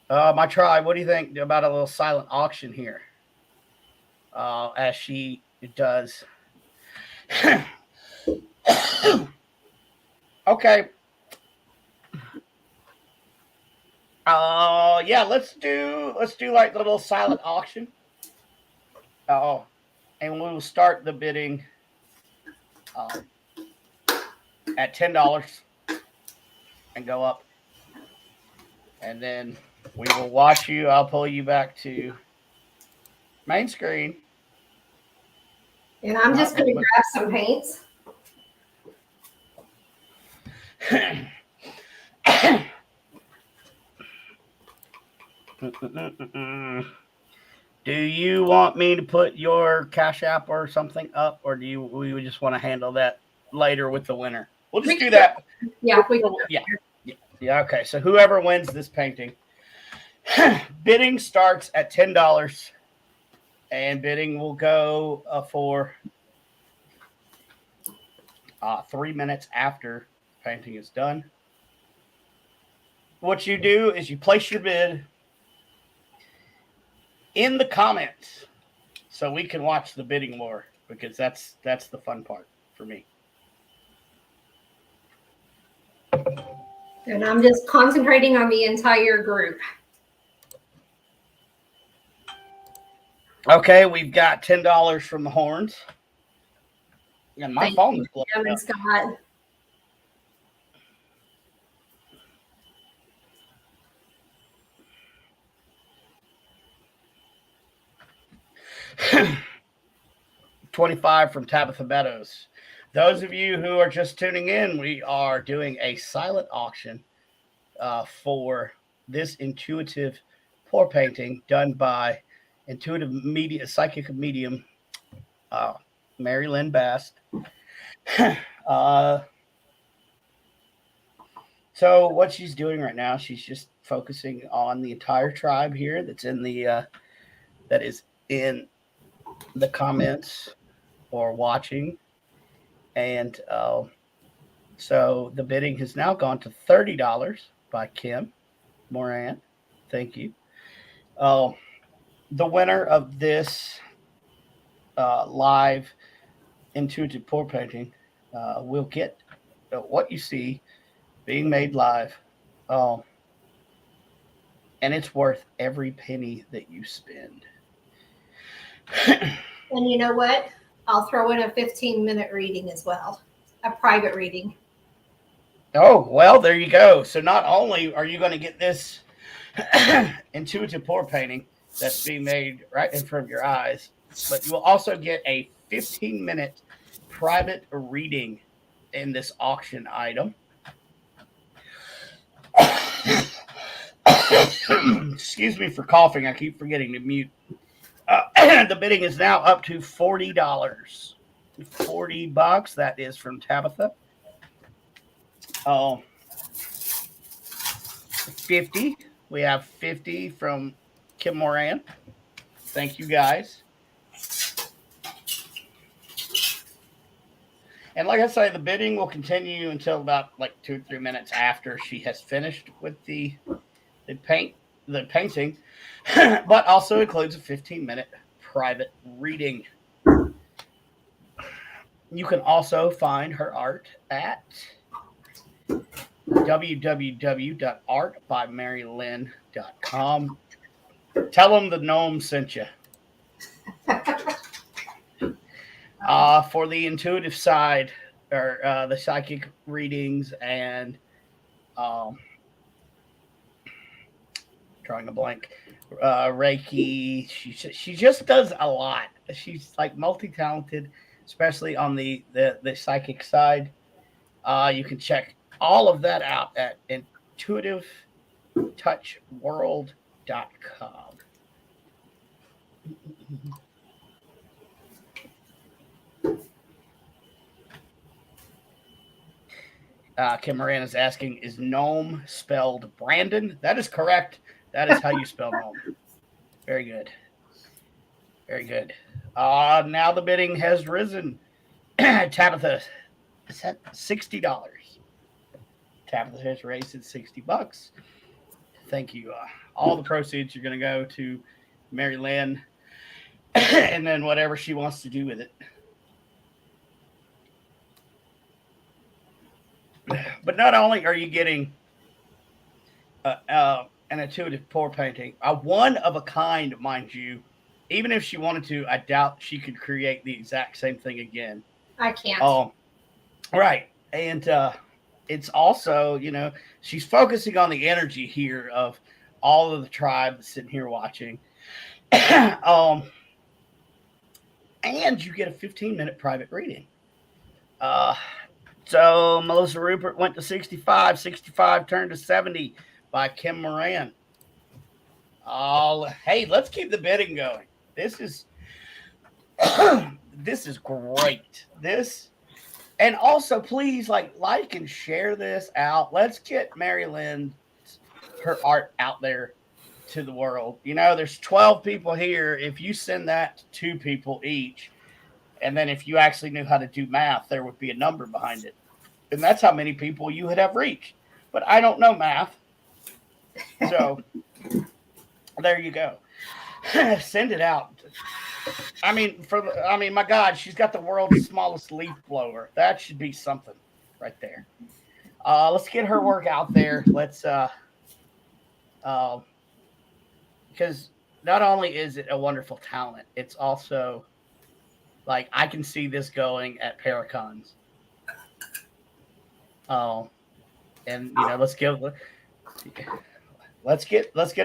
My tribe, what do you think about a little silent auction here? As she does. Okay. Yeah, let's do like the little silent auction. And we'll start the bidding at $10 and go up. And then We will watch you. I'll pull you back to main screen. And I'm just going to grab some paints. Do you want me to put your Cash App or something up, or we would just want to handle that later with the winner? We'll just do that. Yeah, Yeah. Okay. So whoever wins this painting, bidding starts at $10, and bidding will go for 3 minutes after painting is done. What you do is you place your bid in the comments so we can watch the bidding war, because that's the fun part for me. And I'm just concentrating on the entire group. Okay, we've got $10 from the horns. And my phone is blowing up. Scott. $25 from Tabitha Meadows. Those of you who are just tuning in, we are doing a silent auction for this intuitive pour painting done by intuitive media psychic medium Mary Lynn Bast. So what she's doing right now, she's just focusing on the entire tribe here that's in the that is in the comments or watching. And so the bidding has now gone to $30 by Kim Moran. Thank you. The winner of this live intuitive pour painting will get what you see being made live. And it's worth every penny that you spend. And you know what? I'll throw in a 15-minute reading as well, a private reading. Oh, well, there you go. So not only are you going to get this intuitive pour painting that's being made right in front of your eyes, but you will also get a 15-minute private reading in this auction item. Excuse me for coughing. I keep forgetting to mute. The bidding is now up to $40. $40. That is from Tabitha. 50. We have 50 from Kim Moran. Thank you, guys. And like I say, the bidding will continue until about 2 or 3 minutes after she has finished with the painting, but also includes a 15-minute private reading. You can also find her art at www.artbymarylynn.com. Tell them the gnome sent you. For the intuitive side, or the psychic readings, and drawing a blank, Reiki. She just does a lot. She's multi-talented, especially on the psychic side. You can check all of that out at intuitivetouchworld.com. Kim Moran is asking, is gnome spelled Brandon? That is correct. That is how you spell gnome. Very good. Very good. Now the bidding has risen. Tabitha is at $60. Tabitha has raised it $60. Thank you. All the proceeds are going to go to Mary Lynn, and then whatever she wants to do with it. But not only are you getting an intuitive pour painting, a one of a kind, mind you. Even if she wanted to, I doubt she could create the exact same thing again. I can't. Right. And it's also, she's focusing on the energy here of all of the tribe sitting here watching. And you get a 15-minute private reading. So Melissa Rupert went to 65. 65 turned to 70 by Kim Moran. Hey, let's keep the bidding going. This is this is great. And also please like and share this out. Let's get Mary Lynn her art out there to the world. There's 12 people here. If you send that to 2 people each, and then if you actually knew how to do math, there would be a number behind it. And that's how many people you would have reached. But I don't know math. So there you go. Send it out. My God, she's got the world's smallest leaf blower. That should be something right there. Let's get her work out there. Let's because not only is it a wonderful talent, it's also like I can see this going at Paracons. And let's get her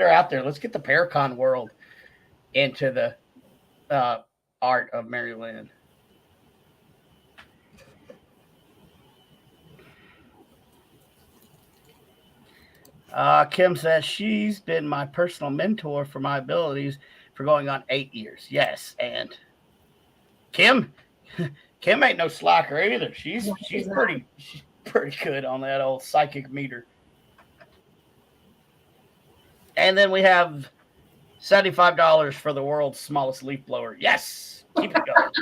out there. Let's get the Paracon world into the art of Mary Lynn. Kim says she's been my personal mentor for my abilities for going on 8 years. Yes, and Kim ain't no slacker either. She's pretty good on that old psychic meter. And then we have $75 for the world's smallest leaf blower. Yes, keep it going.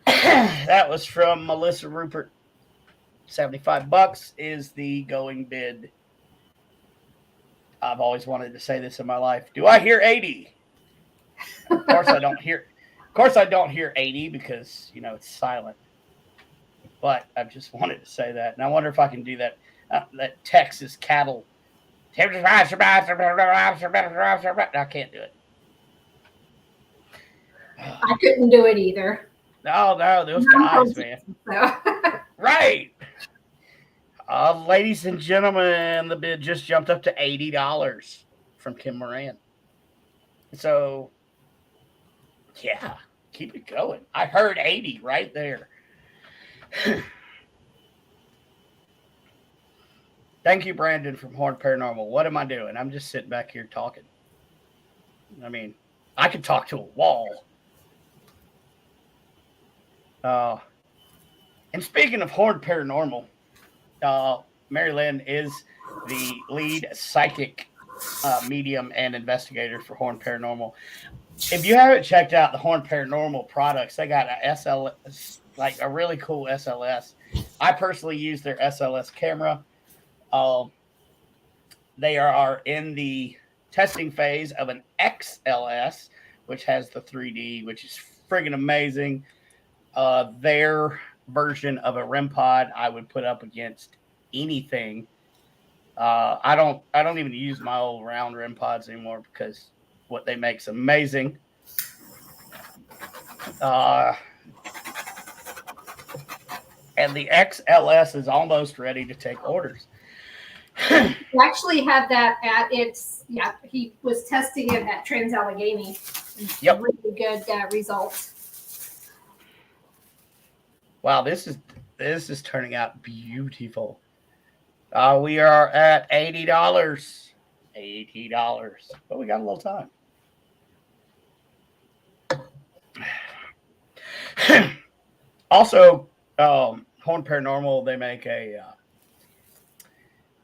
That was from Melissa Rupert. $75 is the going bid. I've always wanted to say this in my life. Do I hear 80? Of course I don't hear 80 because, it's silent. But I just wanted to say that. And I wonder if I can do that Texas cattle. I can't do it. I couldn't do it either. No, those guys, man. Right. Ladies and gentlemen, the bid just jumped up to $80 from Kim Moran. So, yeah, keep it going. I heard 80 right there. Thank you, Brandon from Horn Paranormal. What am I doing? I'm just sitting back here talking. I could talk to a wall. And speaking of Horn Paranormal, Mary Lynn is the lead psychic medium and investigator for Horn Paranormal. If you haven't checked out the Horn Paranormal products, they got a SLS, like a really cool SLS. I personally use their SLS camera. They are in the testing phase of an XLS, which has the 3D, which is friggin' amazing. Their version of a REM pod I would put up against anything. I don't even use my old round REM pods anymore because what they make is amazing. And the XLS is almost ready to take orders. We actually had that at he was testing it at Trans Allegheny. Yep. Really good results. Wow, this is turning out beautiful. We are at $80. $80. But we got a little time. Also, Horn Paranormal, they make a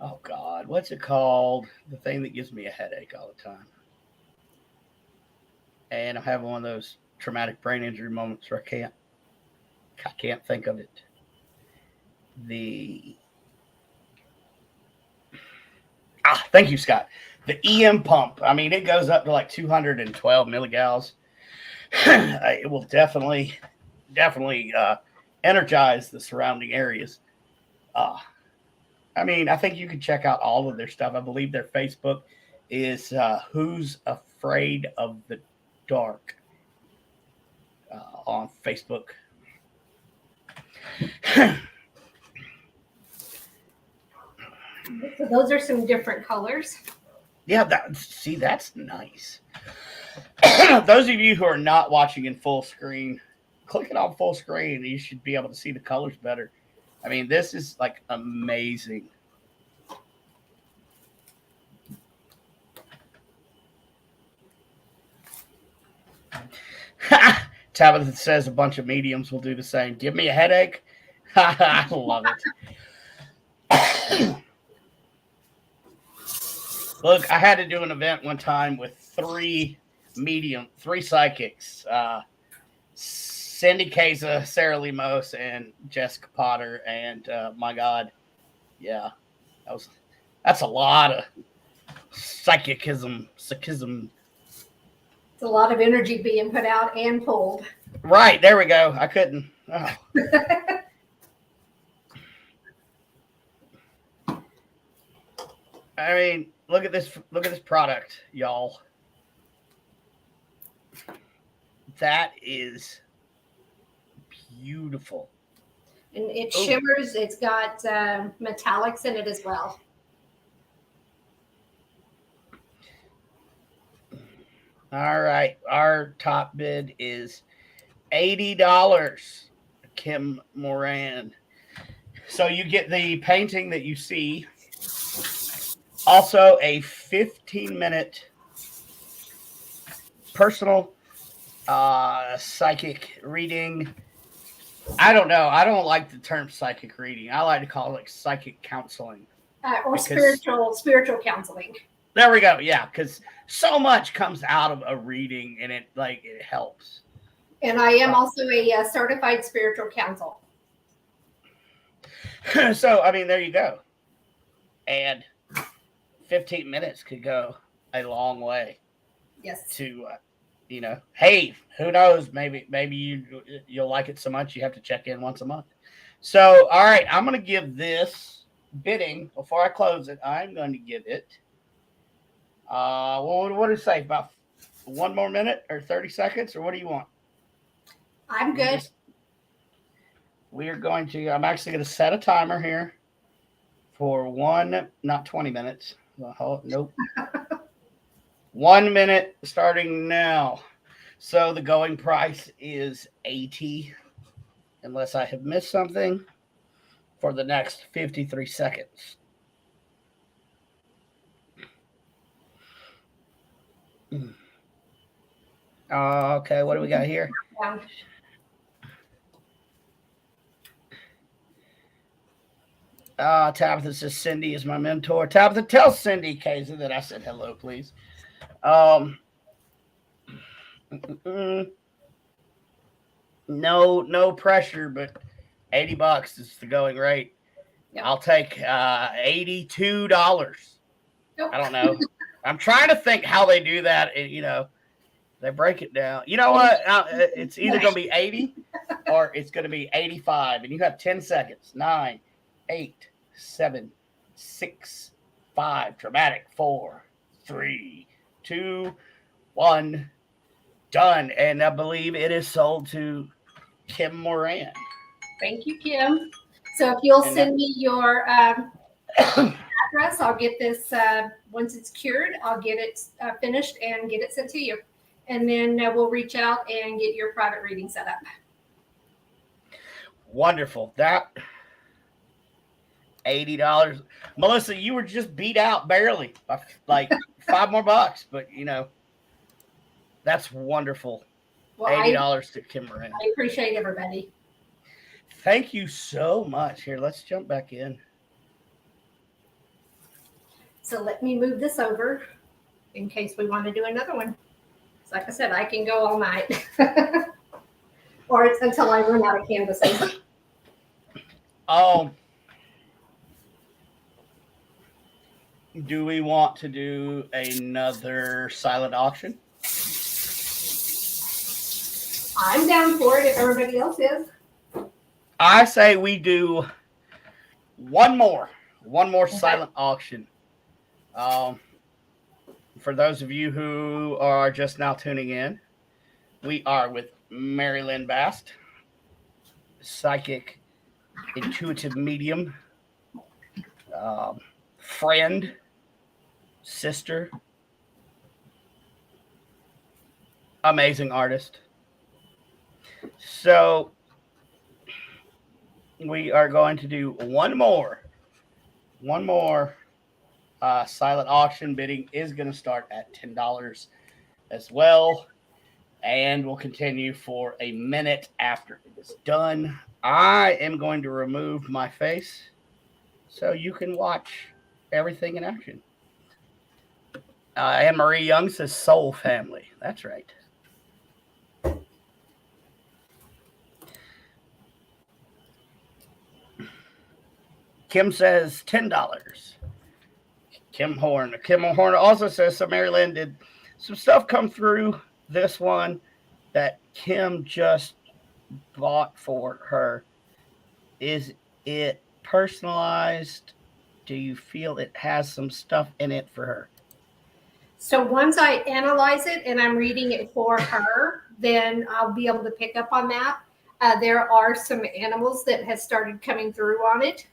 oh God, what's it called? The thing that gives me a headache all the time. And I'm having one of those traumatic brain injury moments where I can't think of it. Thank you, Scott. The EM pump. It goes up to like 212 milligals. It will definitely energize the surrounding areas. I think you can check out all of their stuff. I believe their Facebook is Who's Afraid of the Dark on Facebook. So those are some different colors. Yeah, that's nice. Those of you who are not watching in full screen, click it on full screen. You should be able to see the colors better. I mean, this is like amazing. Tabitha says a bunch of mediums will do the same. Give me a headache. I love it. Look, I had to do an event one time with three psychics. Cindy Keza, Sarah Lemos, and Jessica Potter. And my God, yeah, that's a lot of psychicism. It's a lot of energy being put out and pulled. Right, there we go. I couldn't. Oh. I mean, look at this product, y'all. That is beautiful. And it shimmers. It's got metallics in it as well. All right. Our top bid is $80. Kim Moran. So you get the painting that you see. Also a 15-minute personal psychic reading. I don't know. I don't like the term psychic reading. I like to call it like psychic counseling. Or spiritual counseling. There we go. Yeah, because so much comes out of a reading, and it helps. And I am also a certified spiritual counsel. So I mean, there you go. And 15 minutes could go a long way. Yes. To hey, who knows? Maybe you'll like it so much you have to check in once a month. So all right, I'm going to give this bidding before I close it. I'm going to give it. What did it say? About 1 more minute or 30 seconds, or what do you want? I'm good. I'm actually going to set a timer here for not 20 minutes. Nope. 1 minute starting now. So the going price is $80, unless I have missed something, for the next 53 seconds. Okay, what do we got here? Tabitha says Cindy is my mentor. Tabitha, tell Cindy Kaiser that I said hello, please. No pressure, but $80 is the going rate. Yep. I'll take $82. Nope. I don't know. I'm trying to think how they do that. They break it down. You know what? It's either going to be 80 or it's going to be 85. And you have 10 seconds. 9, 8, 7, 6, 5. Dramatic. 4, 3, 2, 1. Done. And I believe it is sold to Kim Moran. Thank you, Kim. So if you'll send me your address, I'll get this. Once it's cured, I'll get it finished and get it sent to you. And then we'll reach out and get your private reading set up. Wonderful. That $80. Melissa, you were just beat out barely by like $5 more, but that's wonderful. Well, $80 to Kim Moran. I appreciate everybody. Thank you so much. Here, let's jump back in. So let me move this over in case we want to do another one. So like I said, I can go all night. Or it's until I run out of canvases. Do we want to do another silent auction? I'm down for it if everybody else is. I say we do one more silent auction. For those of you who are just now tuning in, we are with Mary Lynn Bast, psychic, intuitive medium, friend, sister, amazing artist. So we are going to do one more silent auction. Bidding is going to start at $10 as well, and we'll continue for a minute after it is done. I am going to remove my face so you can watch everything in action. Anne Marie Young says Soul Family. That's right. Kim says $10. Kim Horn also says, so Mary Lynn, did some stuff come through this one that Kim just bought for her? Is it personalized? Do you feel it has some stuff in it for her? So once I analyze it and I'm reading it for her, then I'll be able to pick up on that. There are some animals that has started coming through on it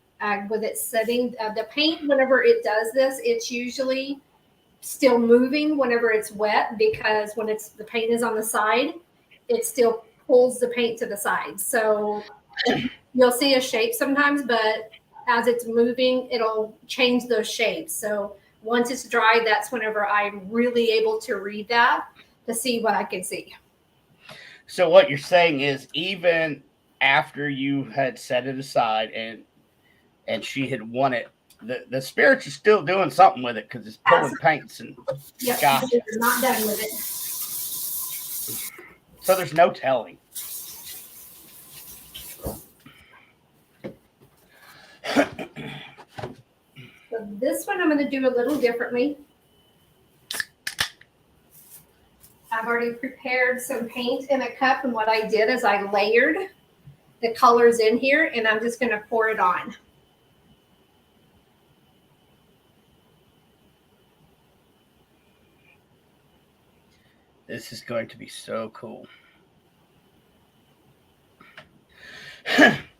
with it setting. The paint, whenever it does this, it's usually still moving whenever it's wet, because when the paint is on the side, it still pulls the paint to the side. So you'll see a shape sometimes, but as it's moving, it'll change those shapes. So once it's dry, that's whenever I'm really able to read that to see what I can see. So what you're saying is, even after you had set it aside and she had won it, the spirits are still doing something with it because it's pulling paints and Gotcha. We're not done with it. So there's no telling. So this one I'm going to do a little differently. I've already prepared some paint in a cup, and what I did is I layered the colors in here, and I'm just going to pour it on. This is going to be so cool.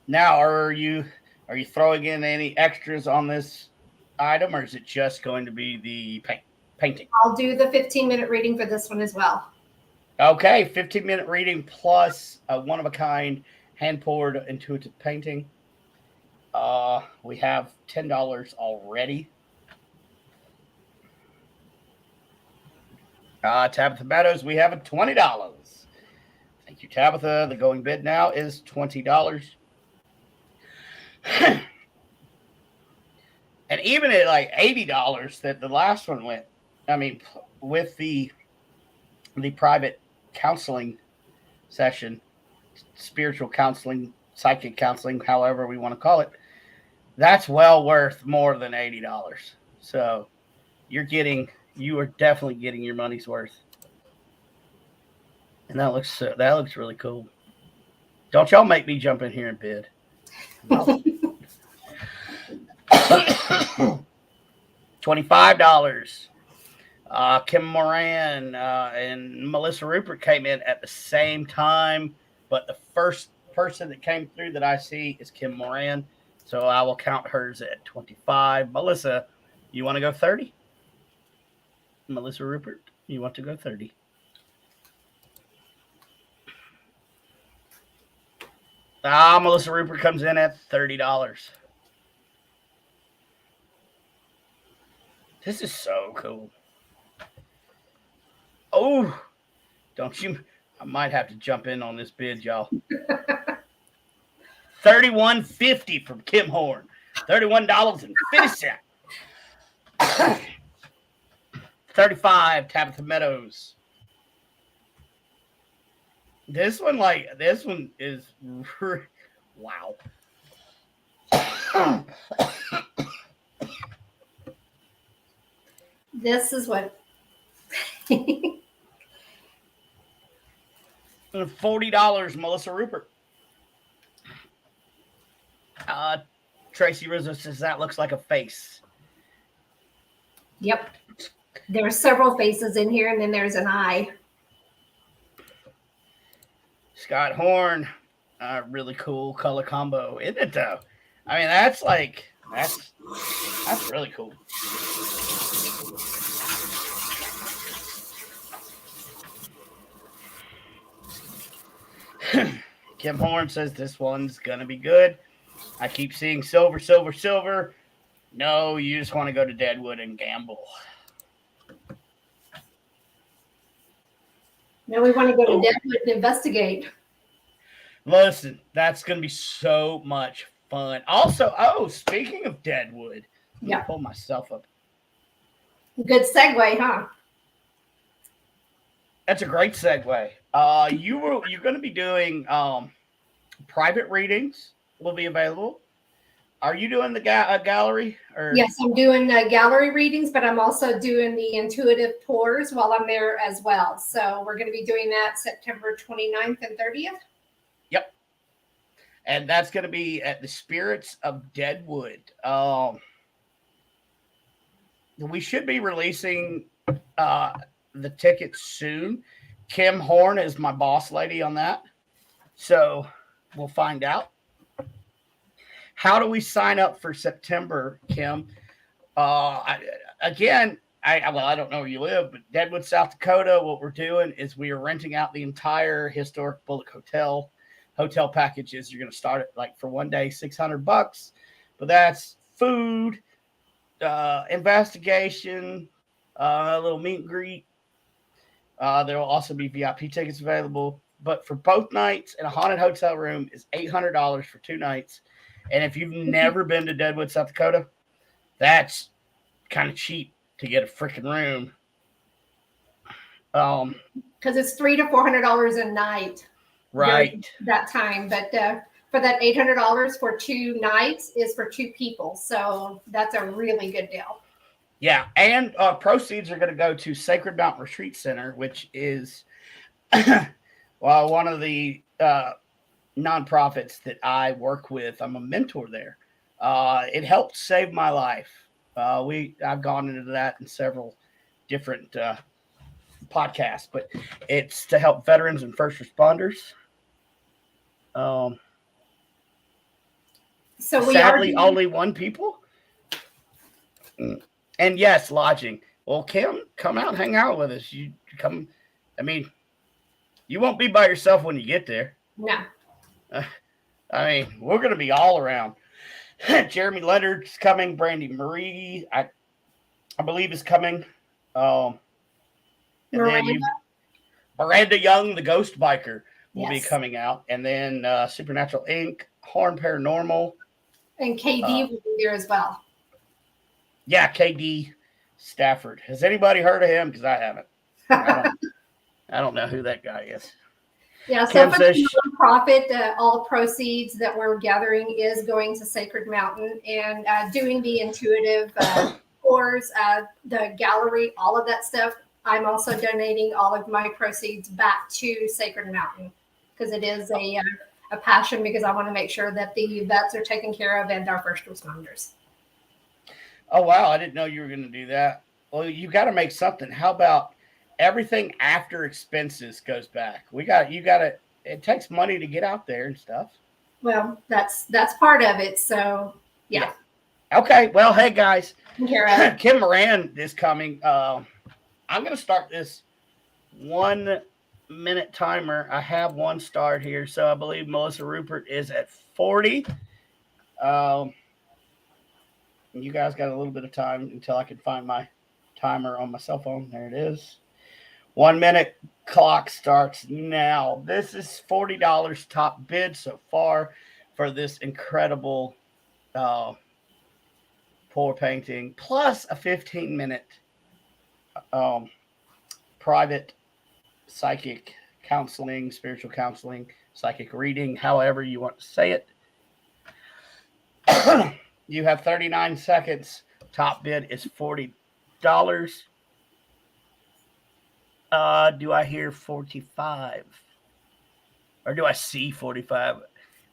Now, are you throwing in any extras on this item, or is it just going to be the painting? I'll do the 15-minute reading for this one as well. Okay, 15-minute reading plus a one-of-a-kind hand-poured intuitive painting. We have $10 already. Tabitha Meadows, we have a $20. Thank you, Tabitha. The going bid now is $20. And even at like $80 that the last one went, I mean, with the private counseling session, spiritual counseling, psychic counseling, however we want to call it, that's well worth more than $80. So you are definitely getting your money's worth. And that looks really cool. Don't y'all make me jump in here and bid. No. $25. Kim Moran and Melissa Rupert came in at the same time, but the first person that came through that I see is Kim Moran, so I will count hers at 25. Melissa, you want to go 30? Melissa Rupert, you want to go 30? Melissa Rupert comes in at $30. This is so cool. Oh, don't you? I might have to jump in on this bid, y'all. $31.50 from Kim Horn. $31.50. $35, Tabitha Meadows. This one is wow. This is what $40, Melissa Rupert. Tracy Rizzo says that looks like a face. Yep. There are several faces in here, and then there's an eye. Scott Horn, really cool color combo, isn't it though? I mean, that's really cool. Kim Horn says this one's gonna be good. I keep seeing silver, silver, silver. No, you just want to go to Deadwood and gamble. Now we want to go to Oh. Deadwood and investigate. Listen, that's gonna be so much fun. Also, speaking of Deadwood, let me pull myself up. Good segue, huh? That's a great segue. You're going to be doing private readings. Will be available. Are you doing the gallery? Or Yes, I'm doing gallery readings, but I'm also doing the intuitive tours while I'm there as well. So we're going to be doing that September 29th and 30th. Yep. And that's going to be at the Spirits of Deadwood. We should be releasing the tickets soon. Kim Horn is my boss lady on that. So we'll find out. How do we sign up for September, Kim? I don't know where you live, but Deadwood, South Dakota, what we're doing is we are renting out the entire historic Bullock Hotel packages. You're going to start at like for one day, $600, but that's food, investigation, a little meet and greet. There will also be VIP tickets available, but for both nights in a haunted hotel room is $800 for 2 nights. And if you've never been to Deadwood, South Dakota, that's kind of cheap to get a freaking room. Because it's $300 to $400 a night. Right. That time, but for that $800 for 2 nights is for 2 people, so that's a really good deal. Yeah, and proceeds are going to go to Sacred Mountain Retreat Center, which is one of the nonprofits that I work with. I'm a mentor there. It helped save my life. I've gone into that in several different podcasts, but it's to help veterans and first responders. So we sadly only 1 people. And yes, lodging. Well, Kim, come out and hang out with us. You come. I mean, you won't be by yourself when you get there. No. I mean, we're going to be all around. Jeremy Leonard's coming. Brandy Marie, I believe, is coming. And then Miranda Young, the Ghost Biker, will be coming out. And then Supernatural Inc., Horn Paranormal. And KD will be there as well. Yeah, KD Stafford. Has anybody heard of him? Because I haven't. I don't know who that guy is. Yeah, so for the nonprofit, all proceeds that we're gathering is going to Sacred Mountain and doing the intuitive tours, the gallery, all of that stuff. I'm also donating all of my proceeds back to Sacred Mountain because it is a passion, because I want to make sure that the vets are taken care of and our first responders. Oh, wow. I didn't know you were going to do that. Well, you got to make something. How about everything after expenses goes back? It takes money to get out there and stuff. Well, that's part of it. So, yeah. Okay. Well, hey, guys. Kim Moran is coming. I'm going to start this 1-minute timer. I have one start here. So I believe Melissa Rupert is at 40. You guys got a little bit of time until I can find my timer on my cell phone. There it is. 1 minute clock starts now. This is $40 top bid so far for this incredible pour painting, plus a 15-minute private psychic counseling, spiritual counseling, psychic reading, however you want to say it. You have 39 seconds. Top bid is $40. Do I hear 45? Or do I see 45?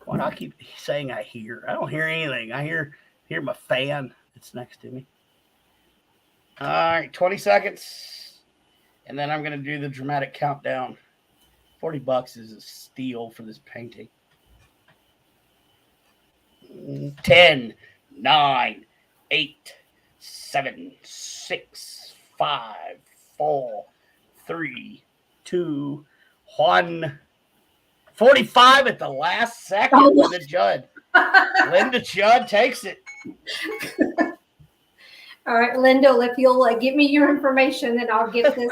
Why do I keep saying I hear? I don't hear anything. I hear my fan that's next to me. All right, 20 seconds. And then I'm going to do the dramatic countdown. $40 is a steal for this painting. 10, 9, 8, 7, 6, 5, 4, 3, 2, 1. 45 at the last second. Oh. Linda Judd. Linda Judd takes it. All right, Linda, if you'll give me your information, then I'll get this.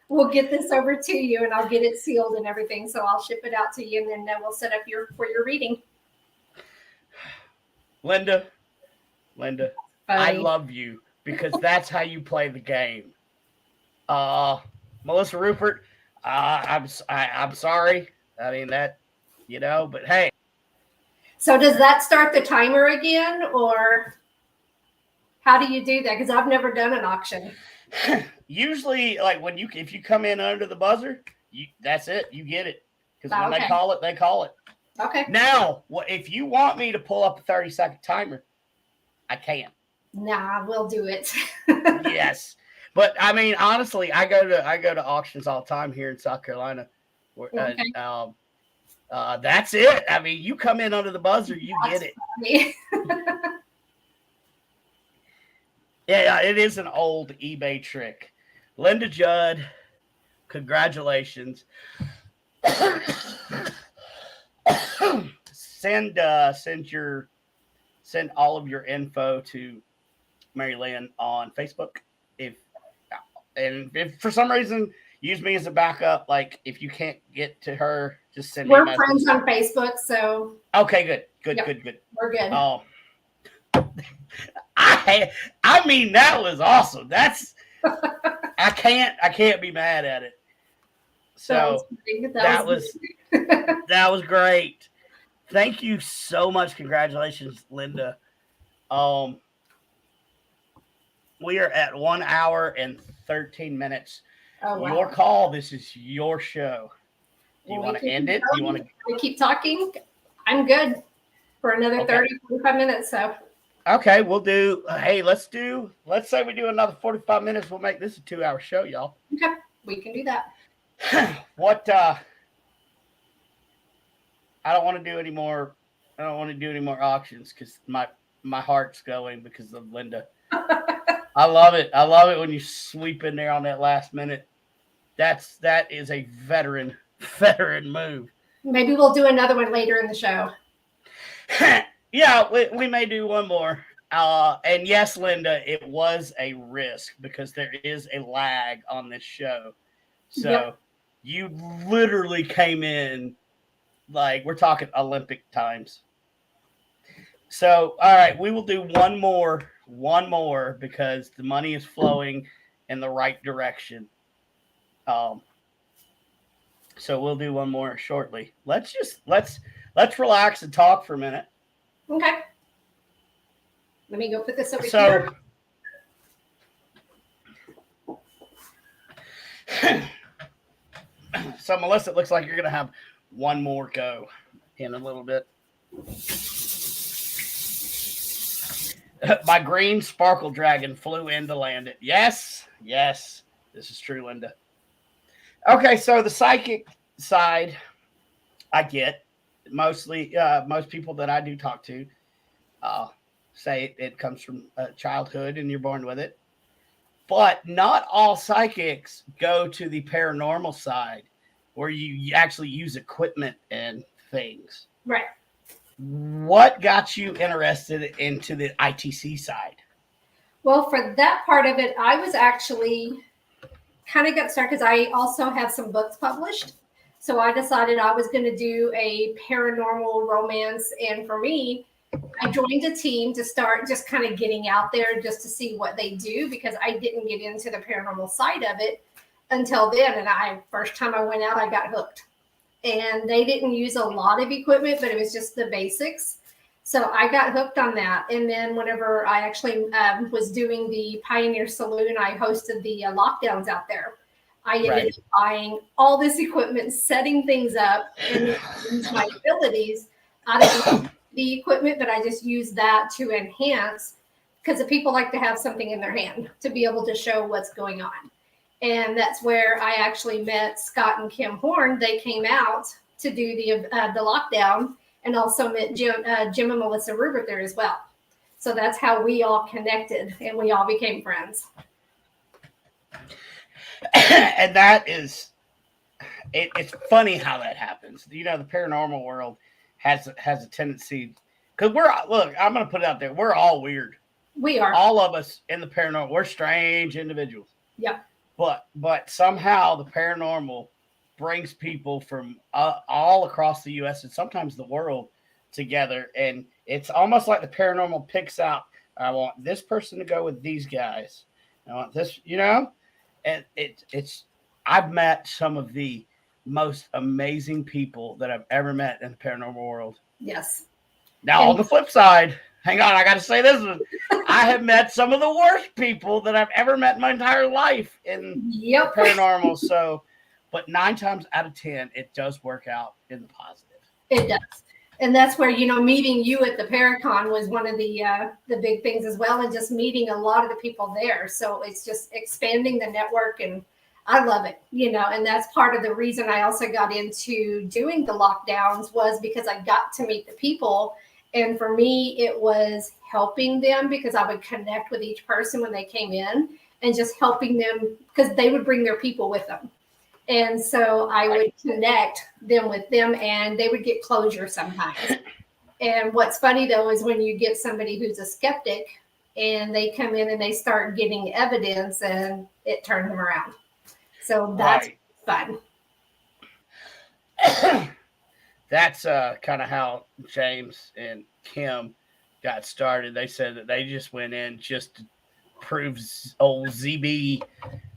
We'll get this over to you, and I'll get it sealed and everything. So I'll ship it out to you, and then we'll set up for your reading. Linda, I love you because that's how you play the game. Melissa Rupert, I'm sorry. I mean that, but hey. So does that start the timer again, or how do you do that? Because I've never done an auction. Usually, like if you come in under the buzzer, that's it. You get it. Because when they call it, they call it. Okay. Now, if you want me to pull up a 30-second timer, I can. Nah, we'll do it. Yes. But I mean, honestly, I go to auctions all the time here in South Carolina. Okay. That's it. I mean, you come in under the buzzer, you get it. Yeah, it is an old eBay trick. Linda Judd, congratulations. Send all of your info to Mary Lynn on Facebook. If for some reason use me as a backup, like if you can't get to her, just send me a message. We're friends on Facebook, so okay, good. We're good. Oh, I mean that was awesome. That's I can't be mad at it. So that was great. Thank you so much. Congratulations, Linda. We are at 1 hour and 13 minutes. Oh, wow. Your call. This is your show. Do you want to end it? Do you want to keep talking? I'm good for another 30, 45 minutes. So. Okay, we'll do. Hey, let's say we do another 45 minutes. We'll make this a 2-hour show, y'all. Okay, we can do that. What? I don't want to do any more. I don't want to do any more auctions because my heart's going because of Linda. I love it. I love it when you sweep in there on that last minute. That is a veteran move. Maybe we'll do another one later in the show. Yeah, we may do one more. And yes, Linda, it was a risk because there is a lag on this show. So you literally came in like we're talking Olympic times. So, all right, we will do one more because the money is flowing in the right direction. So we'll do one more shortly. Let's relax and talk for a minute. Okay. Let me go put this over here. So Melissa, it looks like you're going to have one more go in a little bit. My green sparkle dragon flew in to land it. Yes. This is true, Linda. Okay, so the psychic side, I get. Mostly, most people that I do talk to say it comes from childhood and you're born with it. But not all psychics go to the paranormal side where you actually use equipment and things. Right. What got you interested into the ITC side? Well, for that part of it, I was actually kind of got started because I also have some books published. So I decided I was going to do a paranormal romance. And for me, I joined a team to start just kind of getting out there just to see what they do because I didn't get into the paranormal side of it until then. And first time I went out, I got hooked. And they didn't use a lot of equipment, but it was just the basics. So I got hooked on that. And then whenever I actually was doing the Pioneer Saloon, I hosted the lockdowns out there. I ended up buying all this equipment, setting things up, and use my abilities. I didn't use the equipment, but I just used that to enhance because the people like to have something in their hand to be able to show what's going on. And that's where I actually met Scott and Kim Horn. They came out to do the lockdown and also met Jim and Melissa Rupert there as well. So that's how we all connected and we all became friends. And that is it's funny how that happens. You know, the paranormal world has a tendency, because look, I'm gonna put it out there, we're all weird. We are. All of us in the paranormal, we're strange individuals. Yeah. But somehow the paranormal brings people from all across the U.S. and sometimes the world together, and it's almost like the paranormal picks out, I want this person to go with these guys. I want this, you know, and it's. I've met some of the most amazing people that I've ever met in the paranormal world. Yes. Now, on the flip side, hang on, I got to say this one. I have met some of the worst people that I've ever met in my entire life in paranormal. So, but 9 times out of 10, it does work out in the positive. It does. And that's where, you know, meeting you at the Paracon was one of the big things as well, and just meeting a lot of the people there. So it's just expanding the network, and I love it, you know, and that's part of the reason I also got into doing the lockdowns, was because I got to meet the people. And for me, it was helping them, because I would connect with each person when they came in, and just helping them, because they would bring their people with them. And so I would connect them with them, and they would get closure sometimes. And what's funny, though, is when you get somebody who's a skeptic and they come in and they start getting evidence, and it turns them around. So that's fun. That's kind of how James and Kim got started. They said that they just went in just to prove old ZB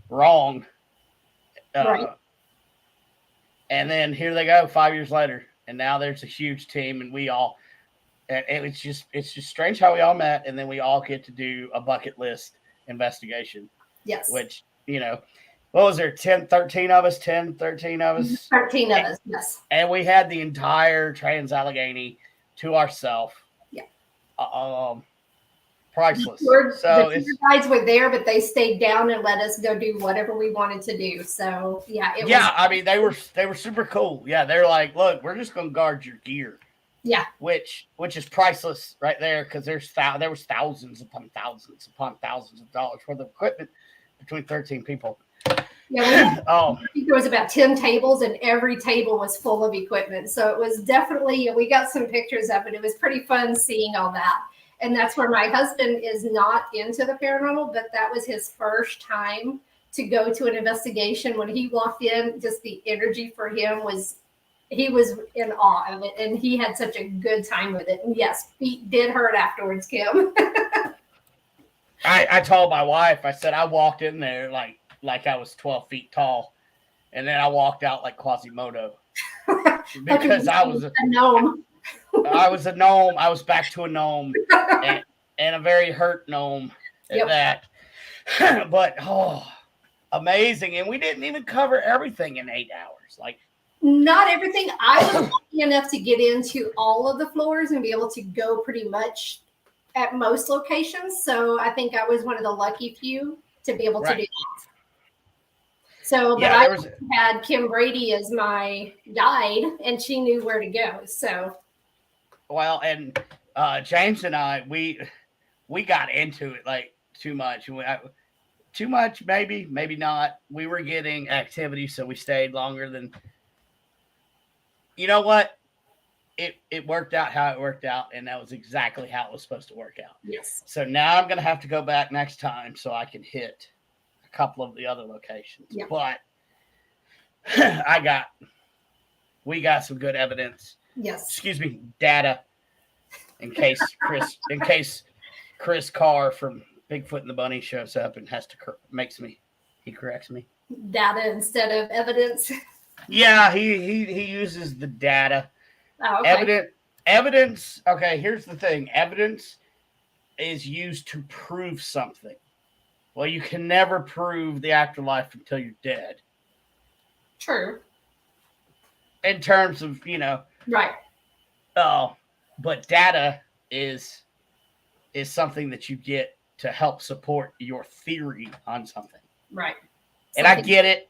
wrong. Right. And then here they go 5 years later, and now there's a huge team, and it's just strange how we all met, and then we all get to do a bucket list investigation. Yes. Which, you know, what was there, 13 of us? 13 of us? 13 of us, yes. And we had the entire Trans-Allegheny to ourselves. Yeah. Priceless. So the tour guides were there, but they stayed down and let us go do whatever we wanted to do. So I mean, they were super cool. Yeah, they're like, look, we're just gonna guard your gear. Yeah. Which is priceless right there, because there was thousands upon thousands of dollars worth of equipment between 13 people. Yeah, I think there was about 10 tables, and every table was full of equipment. So it was definitely, we got some pictures of it. It was pretty fun seeing all that. And that's where my husband is not into the paranormal, but that was his first time to go to an investigation. When he walked in, just the energy for him he was in awe of it, and he had such a good time with it. And yes, feet did hurt afterwards, Kim. I told my wife, I said, I walked in there like I was 12 feet tall, and then I walked out like Quasimodo, because I was a gnome. I was a gnome. I was back to a gnome, and a very hurt gnome at that. But amazing! And we didn't even cover everything in 8 hours. Like, not everything. I was lucky enough to get into all of the floors and be able to go pretty much at most locations. So I think I was one of the lucky few to be able to do that. So, but I had Kim Brady as my guide, and she knew where to go. So. Well, and James and I, we got into it like too much. Too much, maybe not. We were getting activity, so we stayed longer than. You know what? It worked out how it worked out, and that was exactly how it was supposed to work out. Yes. So now I'm going to have to go back next time so I can hit a couple of the other locations. Yeah. But we got some good evidence. Yes. Excuse me, data. In case Chris Carr from Bigfoot and the Bunny shows up and has to he corrects me. Data instead of evidence. Yeah, he uses the data. Oh, okay. Evidence. Okay, here's the thing. Evidence is used to prove something. Well, you can never prove the afterlife until you're dead. True. In terms of, Right. But data is something that you get to help support your theory on something. Right. And I get it.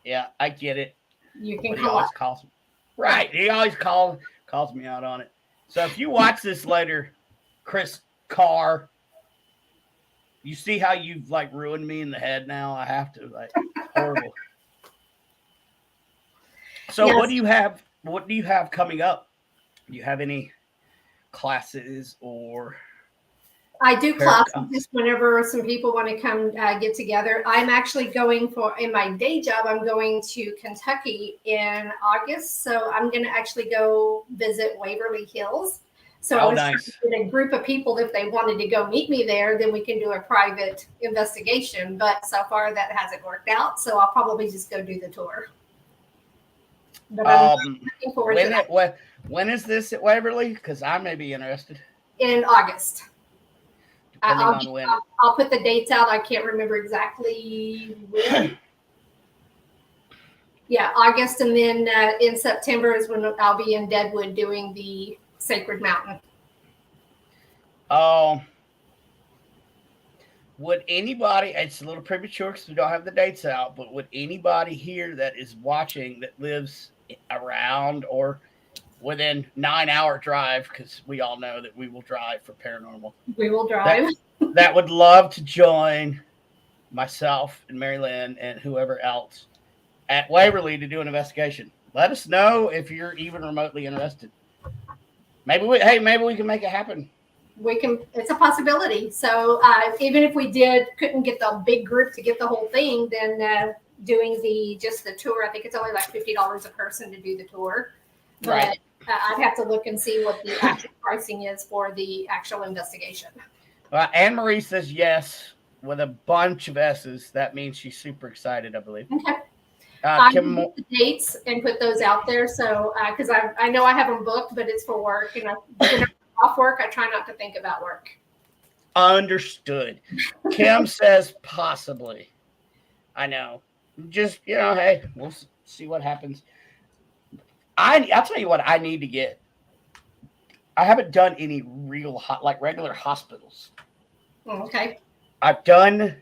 Yeah, I get it. You can call me. Right. He always calls me out on it. So if you watch this later, Chris Carr, you see how you've ruined me in the head now? I have to, horrible. So Yes, what do you have? What do you have coming up? Do you have any classes or I do tarot classes cons? just whenever some people want to come get together. I'm actually going for, in my day job, I'm going to Kentucky in August. So I'm going to actually go visit Waverly Hills. So I Oh, was trying nice. to get a group of people, if they wanted to go meet me there, then we can do a private investigation. But so far that hasn't worked out. So I'll probably just go do the tour. But I'm looking forward to that When is this at Waverly? Because I may be interested, in August. depending on when. I'll put the dates out. I can't remember exactly when. Yeah, August, and then in September is when I'll be in Deadwood doing the Sacred Mountain. Um, would anybody? It's a little premature because we don't have the dates out. But would anybody here that is watching that lives around or within 9 hour drive? Because we all know that we will drive for paranormal. We will That drive. that would love to join myself and Mary Lynn and whoever else at Waverly to do an investigation. Let us know if you're even remotely interested. Maybe we can make it happen. We can. It's a possibility. So even if we couldn't get the big group to get the whole thing, then doing just the tour, I think it's only like $50 a person to do the tour. But Right. I'd have to look and see what the actual pricing is for the actual investigation. Anne Marie says yes with a bunch of S's. That means she's super excited, I believe. Okay. I Kim, will get the dates and put those out there. So, because I know I have them booked, but it's for work. And when I'm off work, I try not to think about work. understood. Kim says possibly. I know. Just, hey, we'll see what happens. I'll tell you what I need to get. I haven't done any real regular hospitals. Okay. I've done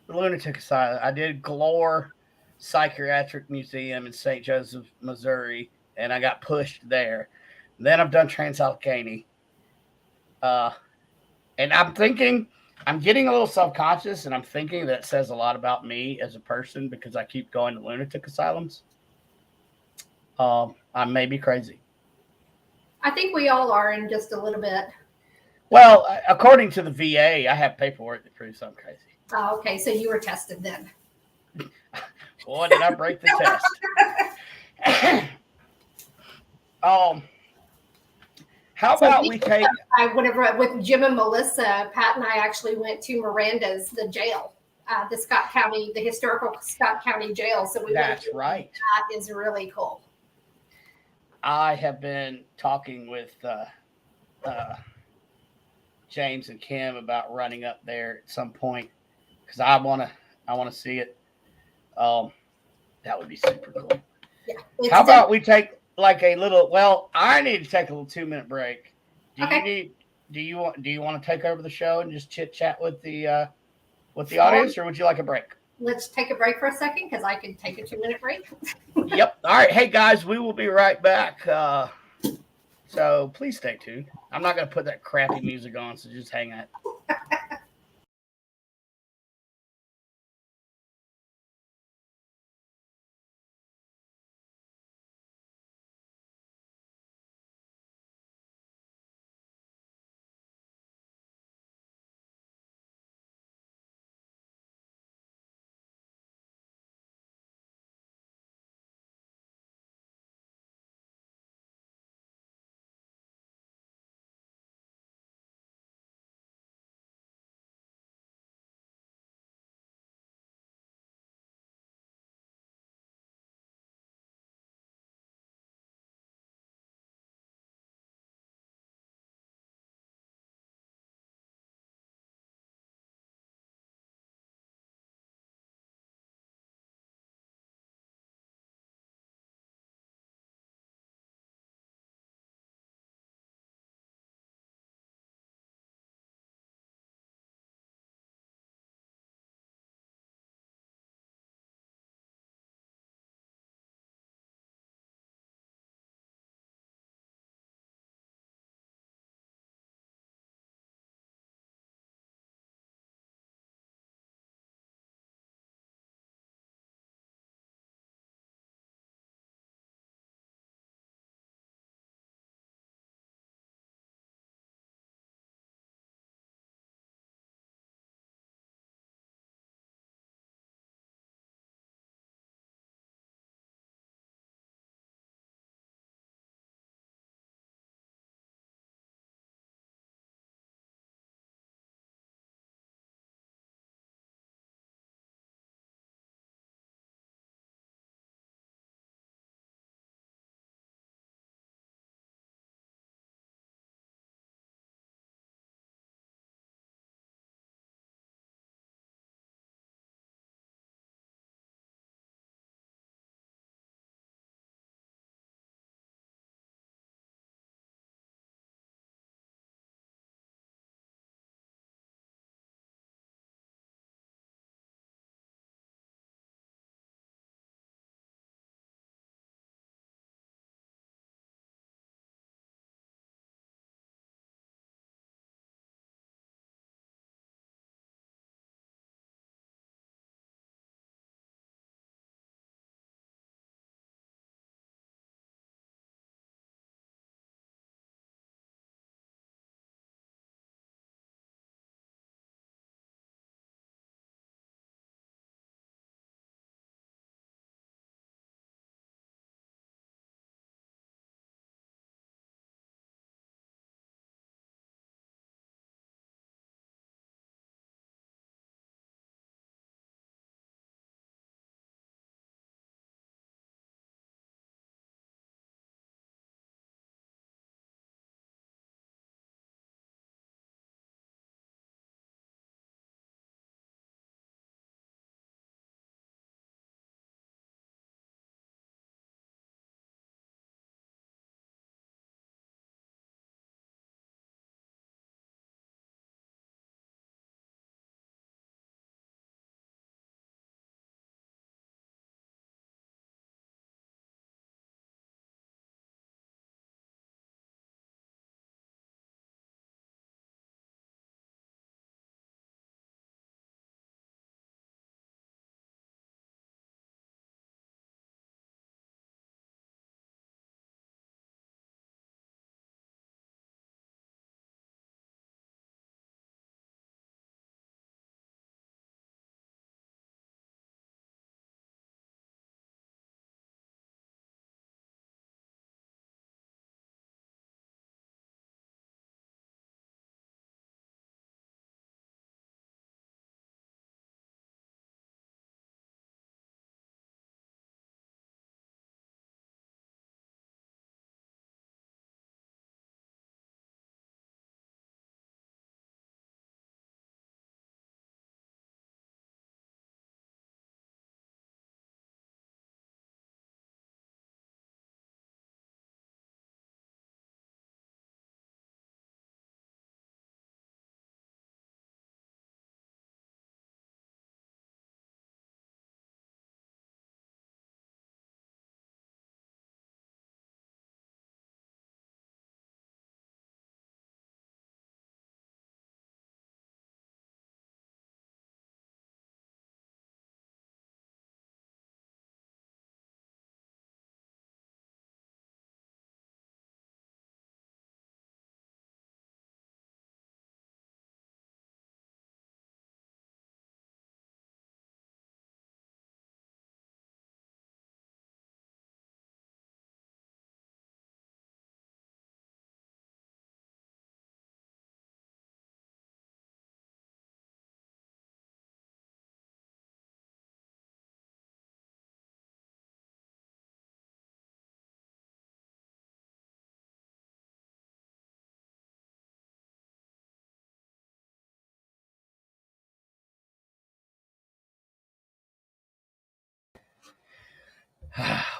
the lunatic asylum. I did Glore Psychiatric Museum in St. Joseph, Missouri, and I got pushed there. Then I've done Trans-Allegheny. And I'm getting a little self-conscious, and I'm thinking that says a lot about me as a person because I keep going to lunatic asylums. I may be crazy. I think we all are in just a little bit. Well, according to the VA, I have paperwork that proves I'm crazy. Oh, okay. So you were tested then. Boy, did I break the test. How about we take? Whenever with Jim and Melissa, Pat and I actually went to Miranda's, the jail, the historical Scott County jail. So That's right. That is really cool. I have been talking with James and Kim about running up there at some point because I want to see it. That would be super cool. Yeah. How about we take like a little? Well, I need to take a little 2-minute break. Okay. Do you want to take over the show and just chit chat with the audience, or would you like a break? Let's take a break for a second because I can take a 2-minute break. Yep. All right. Hey guys, we will be right back. So please stay tuned. I'm not going to put that crappy music on, so just hang out.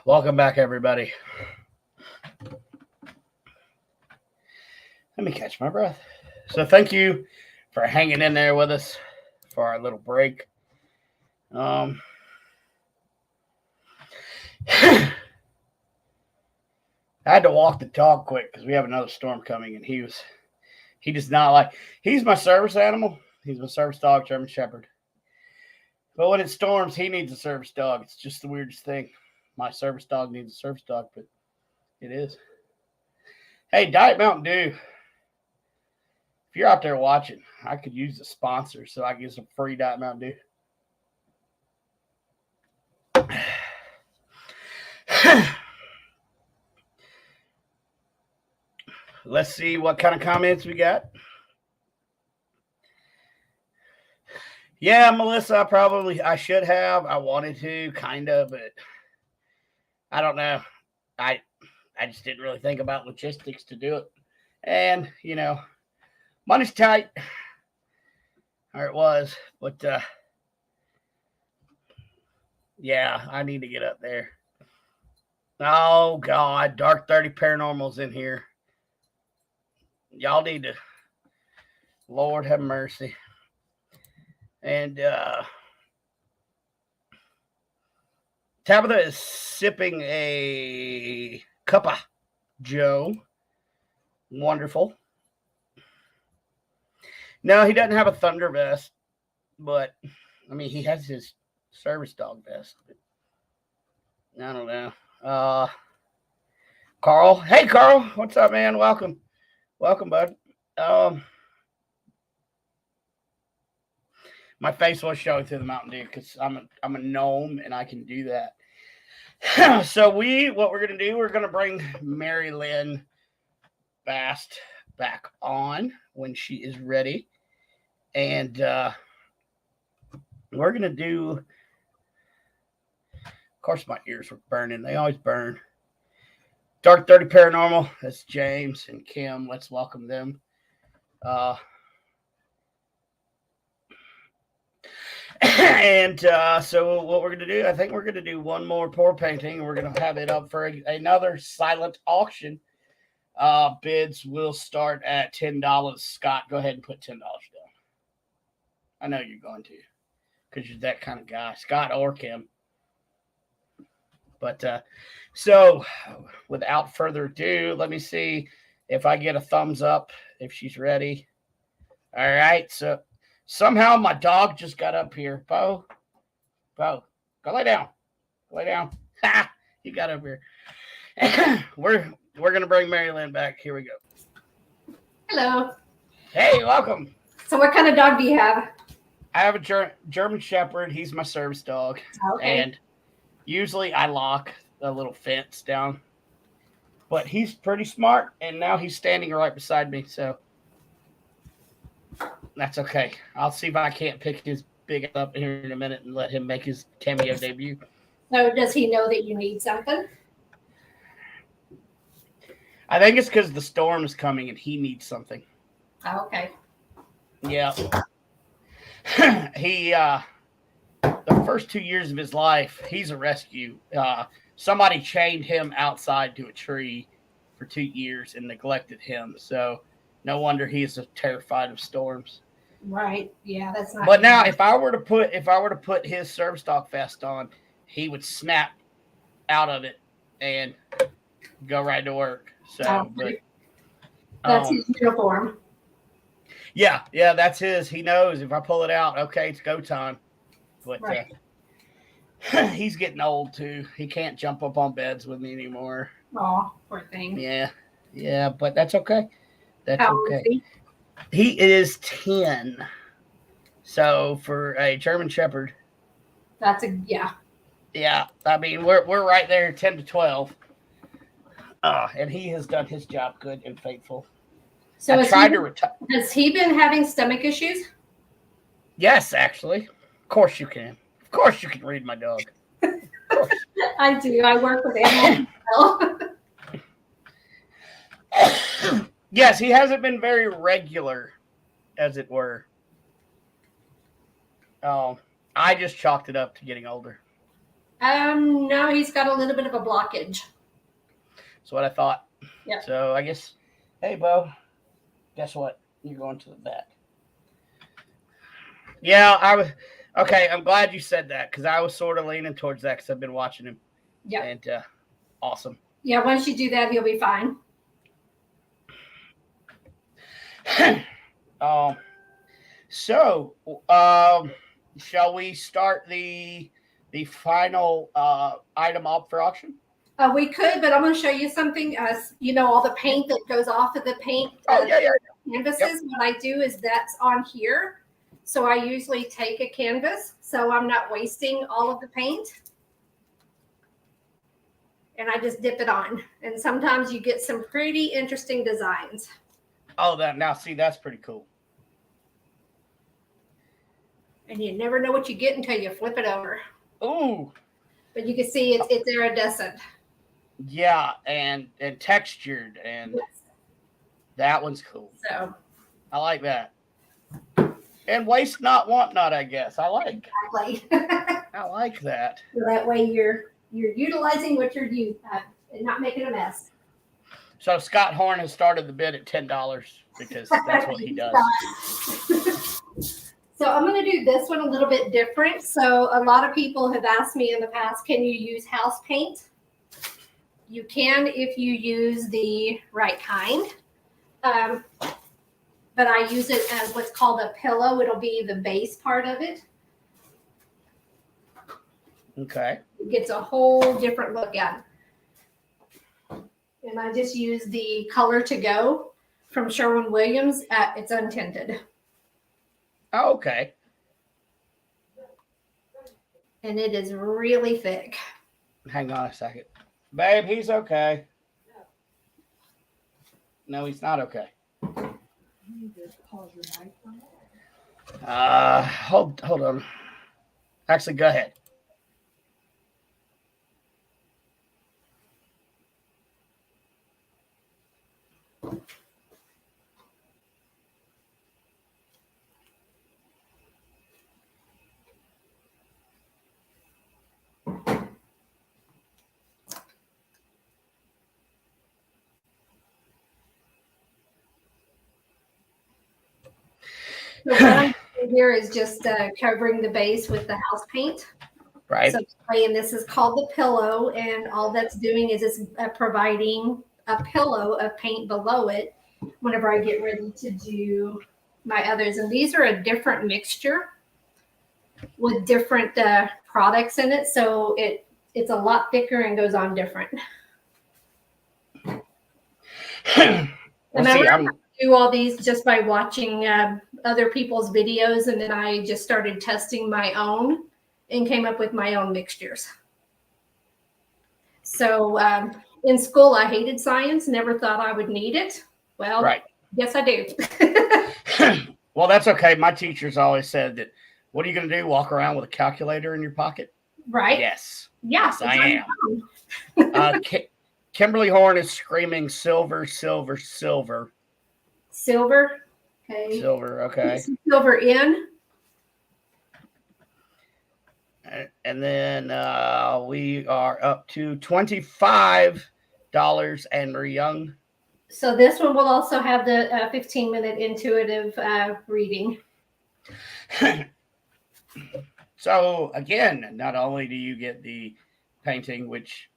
Welcome back, everybody. Let me catch my breath. So thank you for hanging in there with us for our little break. I had to walk the dog quick because we have another storm coming, and he does not like. He's my service animal. He's my service dog, German Shepherd. But when it storms, he needs a service dog. It's just the weirdest thing. My service dog needs a service dog, but it is. Hey, Diet Mountain Dew. If you're out there watching, I could use a sponsor so I can get some free Diet Mountain Dew. Let's see what kind of comments we got. Yeah, Melissa, I should have. I wanted to, kind of, but I don't know. I just didn't really think about logistics to do it. And, money's tight. Or it was. But, yeah, I need to get up there. Oh, God. Dark 30 Paranormal's in here. Y'all need to. Lord have mercy. And Tabitha is sipping a cup of Joe. Wonderful. No, he doesn't have a thunder vest, but he has his service dog vest. But I don't know. Carl. Hey, Carl. What's up, man? Welcome, bud. My face was showing through the Mountain Dew because I'm a gnome and I can do that. So what we're gonna do, we're gonna bring Mary Lynn Bast back on when she is ready, and we're gonna do. Of course, my ears were burning. They always burn. Dark 30 Paranormal. That's James and Kim. Let's welcome them. And so what we're going to do, I think we're going to do one more pour painting. We're going to have it up for another silent auction. Bids will start at $10. Scott, go ahead and put $10 down. I know you're going to because you're that kind of guy. Scott or Kim. But so without further ado, let me see if I get a thumbs up if she's ready. All right. So somehow my dog just got up here. Bo, go lay down. Lay down. Ha! He got up here. We're gonna bring Mary Lynn back. Here we go. Hello. Hey, welcome. So what kind of dog do you have? I have a German Shepherd. He's my service dog. Okay. And usually I lock a little fence down. But he's pretty smart, and now he's standing right beside me, so that's okay. I'll see if I can't pick his big up here in a minute and let him make his cameo debut. So does he know that you need something? I think it's because the storm is coming and he needs something. Oh, okay. Yeah. He, the first 2 years of his life, he's a rescue. Somebody chained him outside to a tree for 2 years and neglected him. So no wonder he is terrified of storms. Right. Yeah, that's not. But now, if I were to put his service dog vest on, he would snap out of it and go right to work. So, but that's his uniform. Yeah, that's his. He knows if I pull it out, okay, it's go time. But right. He's getting old too. He can't jump up on beds with me anymore. Oh, poor thing. Yeah, but that's okay. That's How okay. old is he? He is 10. So for a German Shepherd, that's yeah. I mean, we're right there, 10 to 12. And he has done his job good and faithful. So I tried to retire. Has he been having stomach issues? Yes, actually. Of course you can. Of course you can read my dog. Of course. I do. I work with animals. Yes, he hasn't been very regular, as it were. I just chalked it up to getting older. No, he's got a little bit of a blockage. That's what I thought. Yeah. So I guess, hey, Bo, guess what? You're going to the vet. Yeah, I was. Okay, I'm glad you said that because I was sort of leaning towards that because I've been watching him. Yeah. And awesome. Yeah, once you do that, he'll be fine. So, shall we start the final item up for auction? We could, but I'm going to show you something. You know, all the paint that goes off of the paint canvases. Yep. What I do is that's on here. So I usually take a canvas, so I'm not wasting all of the paint. And I just dip it on. And sometimes you get some pretty interesting designs. Oh, that's pretty cool. And you never know what you get until you flip it over. Ooh. But you can see it's iridescent. Yeah, and textured, and yes. That one's cool. So I like that. And waste not, want not, I guess. I like. Exactly. I like that. So that way you're utilizing what you're using and not making a mess. So Scott Horn has started the bid at $10 because that's what he does. So I'm going to do this one a little bit different. So a lot of people have asked me in the past, can you use house paint? You can if you use the right kind. But I use it as what's called a pillow. It'll be the base part of it. Okay. It gets a whole different look at it. And I just use the Color to Go from Sherwin-Williams. It's untinted. Oh, okay. And it is really thick. Hang on a second. Babe, he's okay. No, he's not okay. Hold on. Actually, go ahead. So what I'm doing here is just covering the base with the house paint. Right. So, and this is called the pillow, and all that's doing is it's providing a pillow of paint below it whenever I get ready to do my others. And these are a different mixture with different products in it, so it's a lot thicker and goes on different. I do all these just by watching other people's videos, and then I just started testing my own and came up with my own mixtures. So in school, I hated science, never thought I would need it. Well, right. Yes, I do. Well, that's okay. My teachers always said that, what are you going to do, walk around with a calculator in your pocket? Right. Yes. Yes, I am. Kimberly Horn is screaming silver, silver, silver. Silver. Okay. Silver. Okay. Silver in. And then we are up to $25, Anne-Marie Young. So this one will also have the 15-minute intuitive reading. So again, not only do you get the painting, which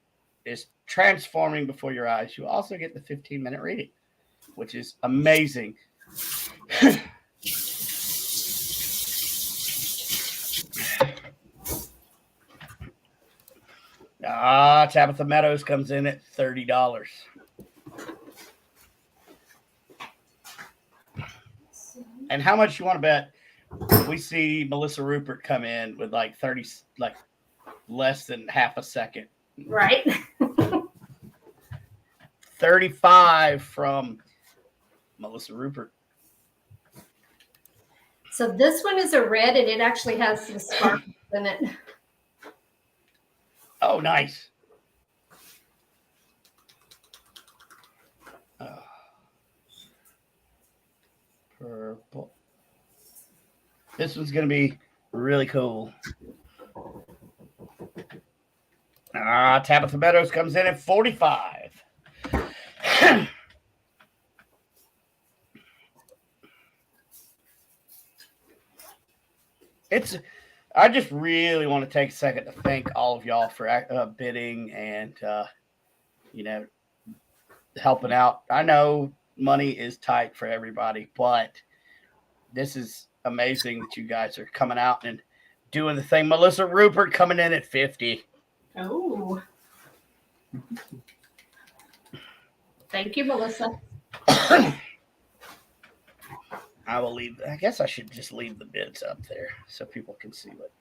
is transforming before your eyes, you also get the 15-minute reading, which is amazing. Tabitha Meadows comes in at $30. And how much you want to bet we see Melissa Rupert come in with like 30, like less than half a second? Right. 35 from Melissa Rupert. So this one is a red, and it actually has some sparkles in it. Oh, nice. Purple. This one's going to be really cool. Tabitha Meadows comes in at 45. I just really want to take a second to thank all of y'all for bidding and, helping out. I know money is tight for everybody, but this is amazing that you guys are coming out and doing the thing. Melissa Rupert coming in at 50. Oh. Thank you, Melissa. I will leave. I guess I should just leave the bids up there so people can see what.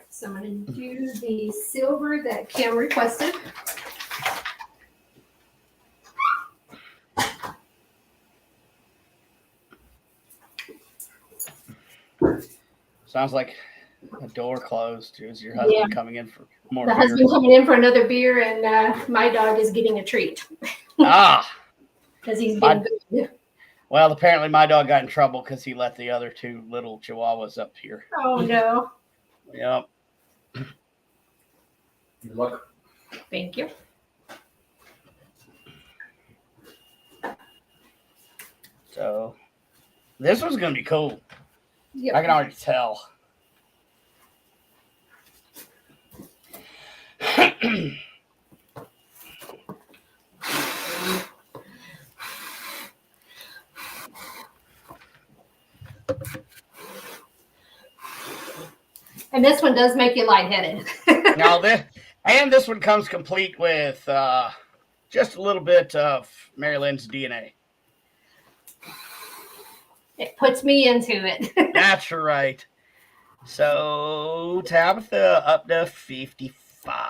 So I'm going to do the silver that Kim requested. Sounds like a door closed. Is your husband coming in for more The beer? husband coming in for another beer, and my dog is getting a treat. Because he's getting good. Well, apparently my dog got in trouble because he let the other two little chihuahuas up here. Oh, no. Yep. You're welcome. Thank you. So this one's going to be cool. Yep. I can already tell. And this one does make you lightheaded. Now this one comes complete with just a little bit of Mary Lynn's DNA. It puts me into it. That's right. So Tabitha up to 55.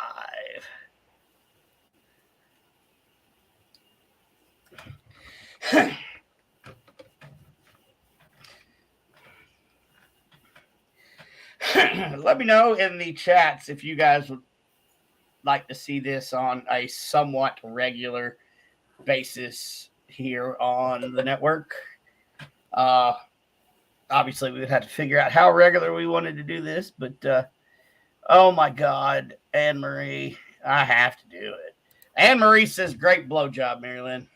Let me know in the chats if you guys would like to see this on a somewhat regular basis here on the network. Obviously, we would have to figure out how regular we wanted to do this, but oh my God, Anne Marie, I have to do it. Anne Marie says, "Great blowjob, Mary Lynn."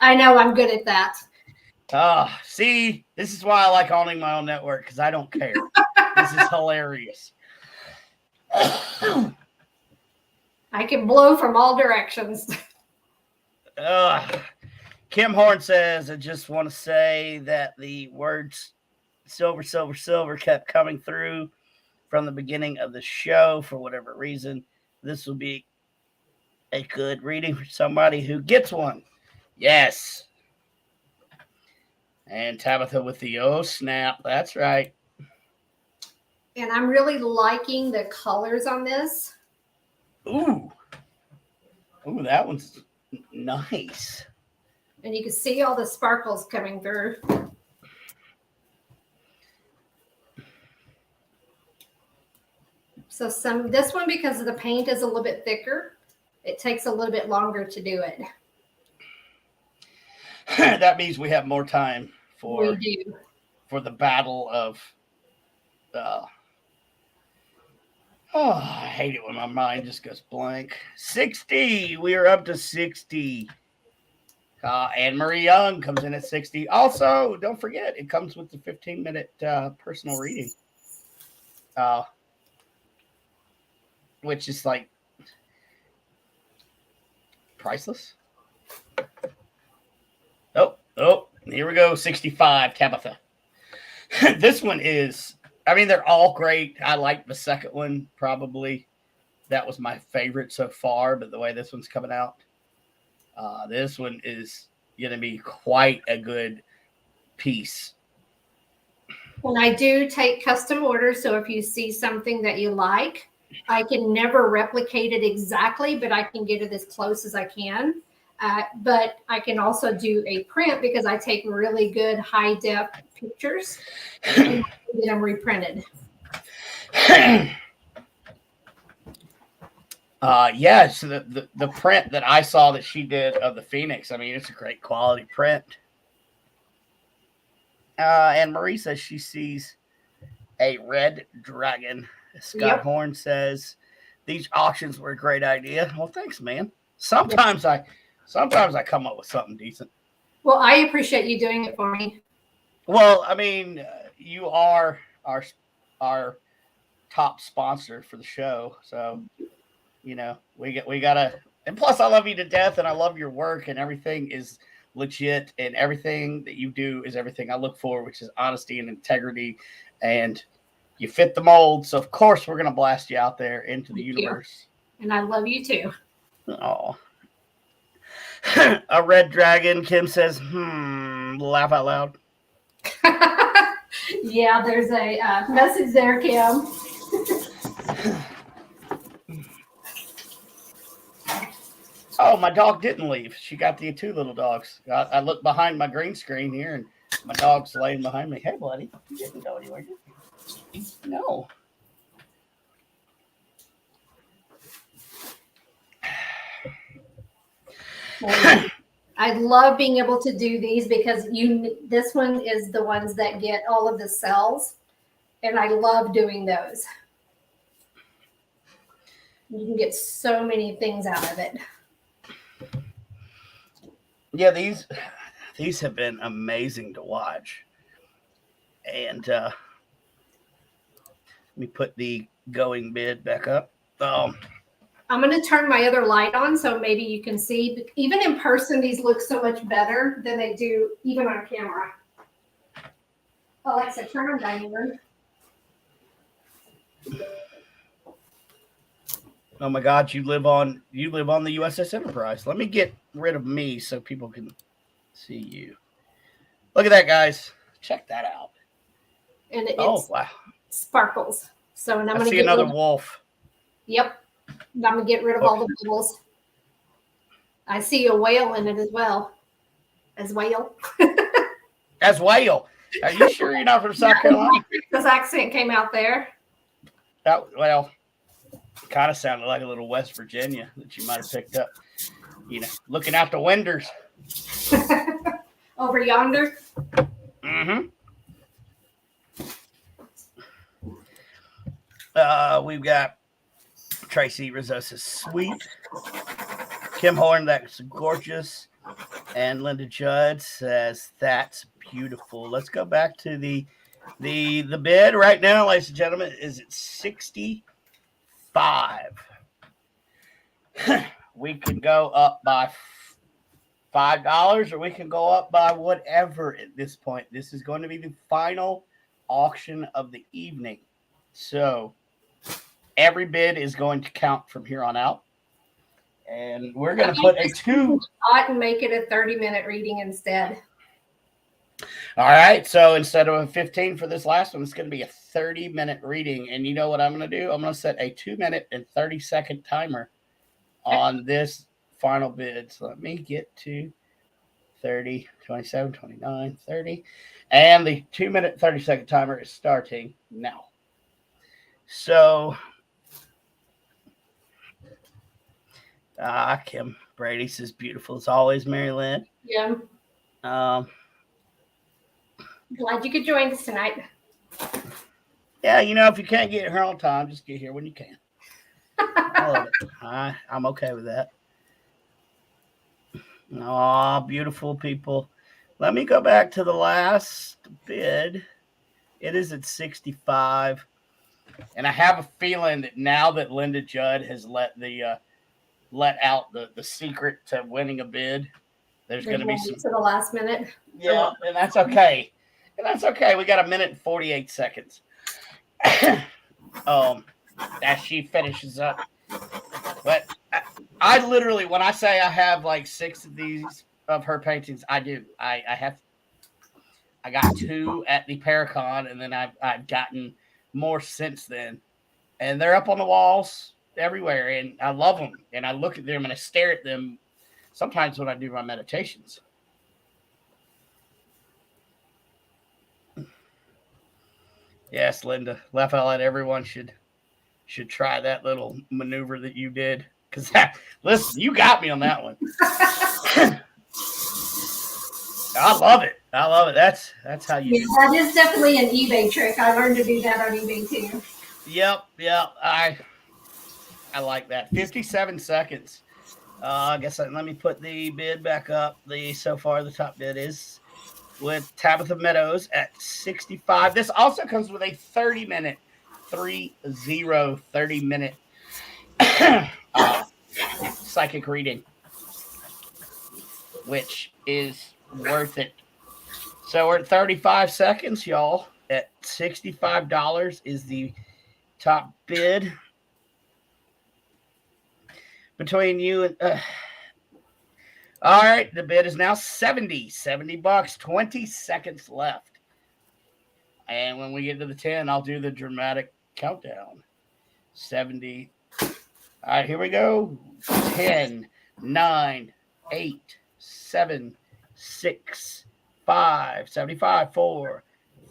I know I'm good at that. See, this is why I like owning my own network, because I don't care. This is hilarious. I can blow from all directions. Kim Horn says, "I just want to say that the words silver, silver, silver kept coming through from the beginning of the show for whatever reason. This will be a good reading for somebody who gets one." Yes. And Tabitha with the oh snap. That's right. And I'm really liking the colors on this. Ooh, that one's nice. And you can see all the sparkles coming through. So this one, because the paint is a little bit thicker, it takes a little bit longer to do it. That means we have more time for the battle of I hate it when my mind just goes blank. 60. We are up to 60. Anne Marie Young comes in at 60. Also, don't forget, it comes with the 15-minute personal reading, which is like priceless. Oh, here we go. 65, Tabitha. This one is, I mean, they're all great. I like the second one, probably. That was my favorite so far, but the way this one's coming out, this one is going to be quite a good piece. And I do take custom orders, so if you see something that you like, I can never replicate it exactly, but I can get it as close as I can. But I can also do a print because I take really good high-def pictures and get them reprinted. So the print that I saw that she did of the Phoenix, I mean, it's a great quality print. And Marie says she sees a red dragon Scott Horn says these auctions were a great idea. Well, thanks, man. Sometimes I come up with something decent. Well, I appreciate you doing it for me. Well, I mean, you are our top sponsor for the show, so you know we gotta. And plus, I love you to death, and I love your work, and everything is legit, and everything that you do is everything I look for, which is honesty and integrity, and you fit the mold. So, of course, we're gonna blast you out there into the universe. And I love you too. Oh. A red dragon, Kim says, laugh out loud. Yeah, there's a message there, Kim. Oh, my dog didn't leave. She got the two little dogs. I looked behind my green screen here, and my dog's laying behind me. Hey, buddy, you didn't go anywhere, did you? No. I love being able to do these because this one is the ones that get all of the cells, and I love doing those. You can get so many things out of it. Yeah, these have been amazing to watch. And let me put the going bid back up. I'm going to turn my other light on so maybe you can see. Even in person, these look so much better than they do even on camera. Alexa, turn on dining room. Oh my God, you live on the USS Enterprise. Let me get rid of me so people can see you. Look at that, guys. Check that out. And oh wow, sparkles. So and I'm going to see another wolf. Yep. And I'm going to get rid of all the bubbles. I see a whale in it as well. As whale. As whale. Are you sure you're not from South Carolina? This accent came out there. Well, kind of sounded like a little West Virginia that you might have picked up. You know, looking out the windows. Over yonder. Mm-hmm. We've got Tracy Rizzosa's sweet. Kim Horn, that's gorgeous. And Linda Judd says that's beautiful. Let's go back to the bid right now, ladies and gentlemen, is at 65. We can go up by $5 or we can go up by whatever at this point. This is going to be the final auction of the evening. So every bid is going to count from here on out. And we're going to put a 2. I can make it a 30-minute reading instead. All right. So instead of a 15 for this last one, it's going to be a 30-minute reading. And you know what I'm going to do? I'm going to set a 2-minute and 30-second timer on this final bid. So let me get to 30, 27, 29, 30. And the 2-minute, 30-second timer is starting now. So, Kim Brady says, beautiful as always, Mary Lynn. Yeah. Glad you could join us tonight. Yeah, you know, if you can't get here on time, just get here when you can. I love it. I'm okay with that. Aw, beautiful people. Let me go back to the last bid. It is at 65. And I have a feeling that now that Linda Judd has let out the secret to winning a bid, there's going to be some to the last minute. Yeah, and that's okay. We got 1 minute and 48 seconds. As she finishes up. But I literally, when I say I have like 6 of these of her paintings, I do. I got 2 at the Paracon, and then I've gotten more since then. And they're up on the walls everywhere, and I love them. And I look at them and I stare at them sometimes when I do my meditations. Yes, Linda. Laugh out loud. Everyone should try that little maneuver that you did. Because listen, you got me on that one. I love it. That's how you do it. That is definitely an eBay trick. I learned to do that on eBay too. Yep. I like that. 57 seconds. I guess let me put the bid back up. So far the top bid is with Tabitha Meadows at 65. This also comes with a 30-minute 30-minute psychic reading, which is worth it. So we're at 35 seconds, y'all. At $65 is the top bid between you and all right, the bid is now 70 bucks, 20 seconds left. And when we get to the 10, I'll do the dramatic countdown. 70. All right, here we go. 10, 9, 8, 7, 6, 5, 75, 4,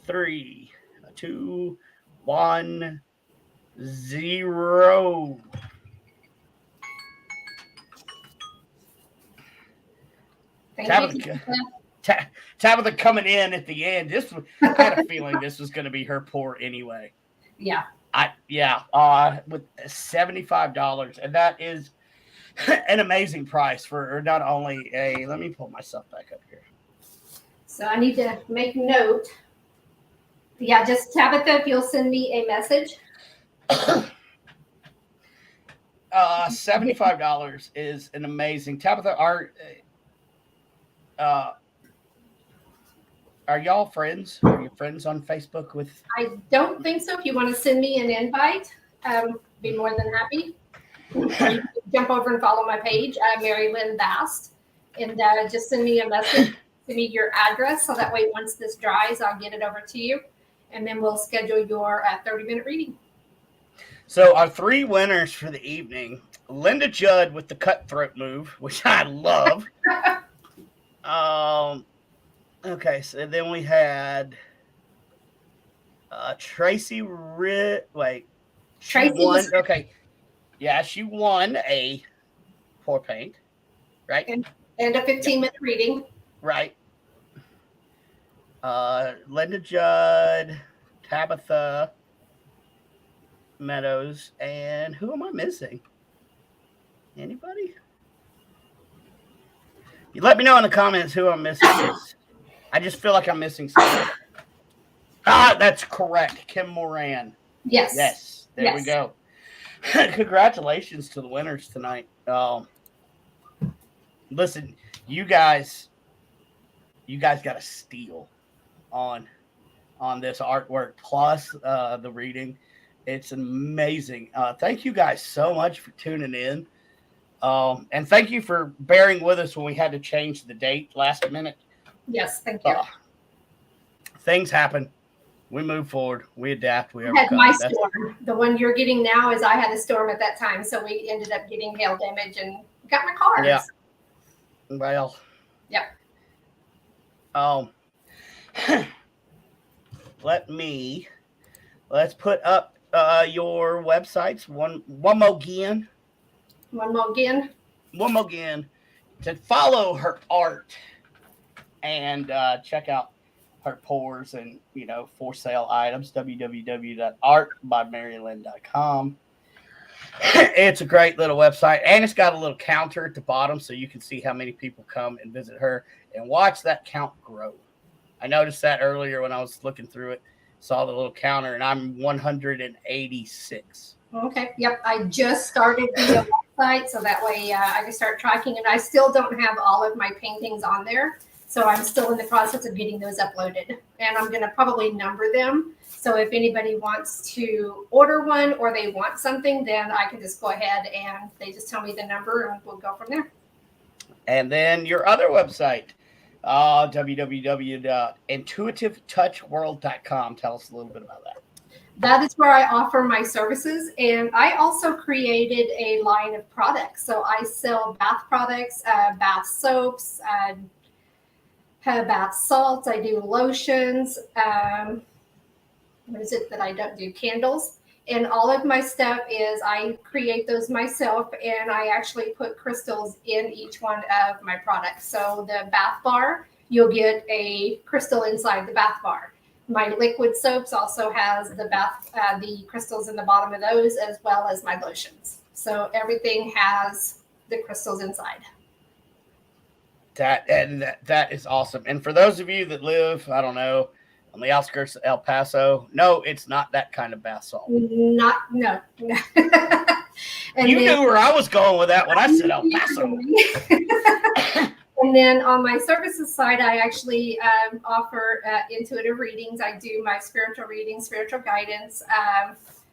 3, 2, 1, 0. Thank you. Tabitha coming in at the end. I had a feeling this was going to be her pour anyway. Yeah. With $75, and that is an amazing price for not only a. Let me pull myself back up here. So I need to make note. Yeah, just Tabitha, if you'll send me a message. $75 is an amazing. Tabitha, are y'all friends? Are you friends on Facebook with? I don't think so. If you want to send me an invite, be more than happy. You can jump over and follow my page, Mary Lynn Bast, and just send me a message. Send me your address so that way once this dries, I'll get it over to you, and then we'll schedule your 30-minute reading. So our 3 winners for the evening: Linda Judd with the cutthroat move, which I love. Okay, so then we had Tracy Tracy won. Okay, yeah, she won a pour paint, right? And a 15-minute reading. Right. Linda Judd, Tabitha Meadows, and who am I missing? Anybody? You let me know in the comments who I'm missing. I just feel like I'm missing something. That's correct. Kim Moran. Yes. There we go. Congratulations to the winners tonight. Listen, you guys got a steal on this artwork plus the reading. It's amazing. Thank you guys so much for tuning in. And thank you for bearing with us when we had to change the date last minute. Yes, thank you. Things happen. We move forward. We adapt. We I had overcome. my storm. The one you're getting now is I had a storm at that time, so we ended up getting hail damage and got my cars. Yeah. Well. Yeah. Let's put up your websites one more again. One more again. To follow her art and check out her pours and for sale items. www.artbymarylynn.com. It's a great little website, and it's got a little counter at the bottom so you can see how many people come and visit her and watch that count grow. I noticed that earlier when I was looking through it, saw the little counter, and I'm 186. Okay. Yep. I just started the website, so that way I can start tracking, and I still don't have all of my paintings on there. So I'm still in the process of getting those uploaded, and I'm going to probably number them. So if anybody wants to order one or they want something, then I can just go ahead and they just tell me the number and we'll go from there. And then your other website, www.intuitivetouchworld.com. Tell us a little bit about that. That is where I offer my services. And I also created a line of products. So I sell bath products, bath soaps, bath salts. I do lotions. What is it that I don't do? Candles. And all of my stuff is I create those myself, and I actually put crystals in each one of my products. So the bath bar, you'll get a crystal inside the bath bar. My liquid soaps also has the crystals in the bottom of those, as well as my lotions. So everything has the crystals inside. That is awesome. And for those of you that live, I don't know, on the outskirts of El Paso, no, it's not that kind of bath salt. No. And you then, knew where I was going with that when I said El Paso. And then on my services side, I actually offer intuitive readings. I do my spiritual readings, spiritual guidance,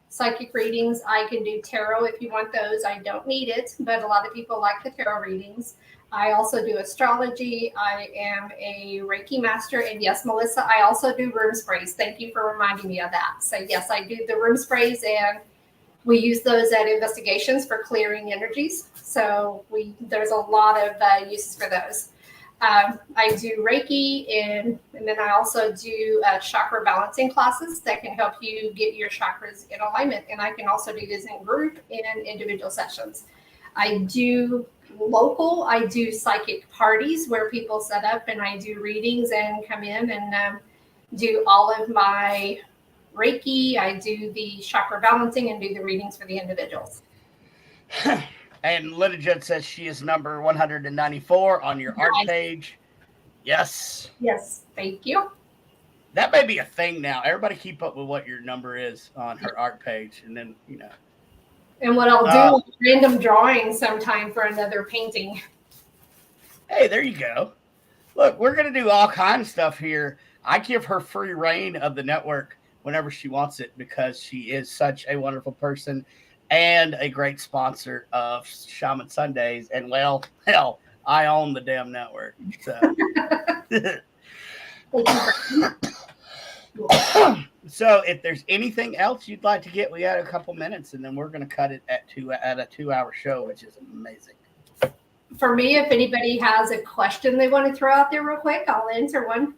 psychic readings. I can do tarot if you want those. I don't need it, but a lot of people like the tarot readings. I also do astrology. I am a Reiki master. And yes, Melissa, I also do room sprays. Thank you for reminding me of that. So yes, I do the room sprays, and we use those at investigations for clearing energies. So there's a lot of uses for those. I do Reiki, and then I also do chakra balancing classes that can help you get your chakras in alignment. And I can also do this in group and individual sessions. I do psychic parties where people set up, and I do readings and come in and do all of my Reiki. I do the chakra balancing and do the readings for the individuals. And Litigate says she is number 194 on your art page. Yes. Yes, thank you. That may be a thing now. Everybody keep up with what your number is on her art page. And then, And what I'll do is random drawing sometime for another painting. Hey, there you go. Look, we're going to do all kinds of stuff here. I give her free reign of the network whenever she wants it, because she is such a wonderful person and a great sponsor of Shaman Sundays. And well, hell, I own the damn network. So, so if there's anything else you'd like to get, we got a couple minutes, and then we're going to cut it at a 2-hour show, which is amazing. For me, if anybody has a question they want to throw out there real quick, I'll answer one.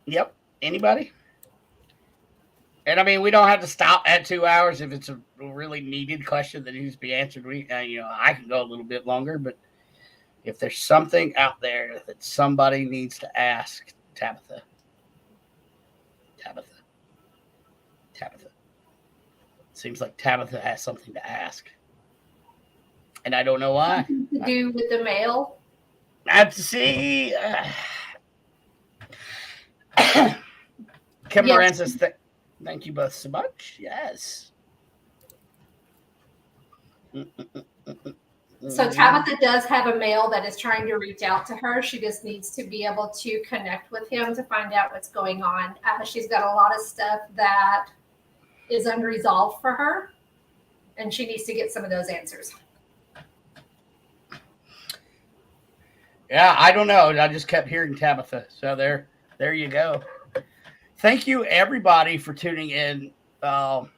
Yep. Anybody? And I mean, we don't have to stop at 2 hours if it's a really needed question that needs to be answered. I can go a little bit longer, but if there's something out there that somebody needs to ask, Tabitha. Seems like Tabitha has something to ask, and I don't know why. To do with the mail. I have to see. Kim Moran says, thank you both so much. Yes. So Tabitha does have a male that is trying to reach out to her. She just needs to be able to connect with him to find out what's going on. She's got a lot of stuff that is unresolved for her, and she needs to get some of those answers. Yeah, I don't know. I just kept hearing Tabitha. So there you go. Thank you, everybody, for tuning in. Well,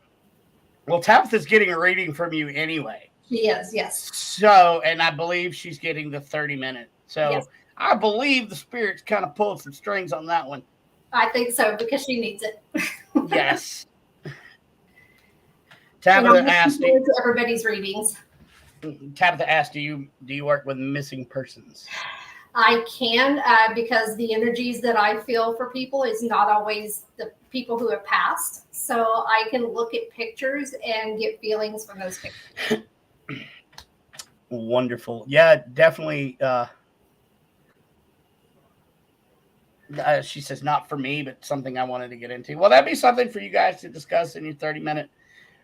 Tabitha's getting a reading from you anyway. She is, yes. So, and I believe she's getting the 30-minute. So yes. I believe the spirits kind of pulled some strings on that one. I think so, because she needs it. Yes. Tabitha asked everybody's readings. Tabitha asked, do you work with missing persons? I can, because the energies that I feel for people is not always the people who have passed. So I can look at pictures and get feelings from those pictures. Wonderful. Yeah, definitely. She says, not for me, but something I wanted to get into. Well, that'd be something for you guys to discuss in your 30-minute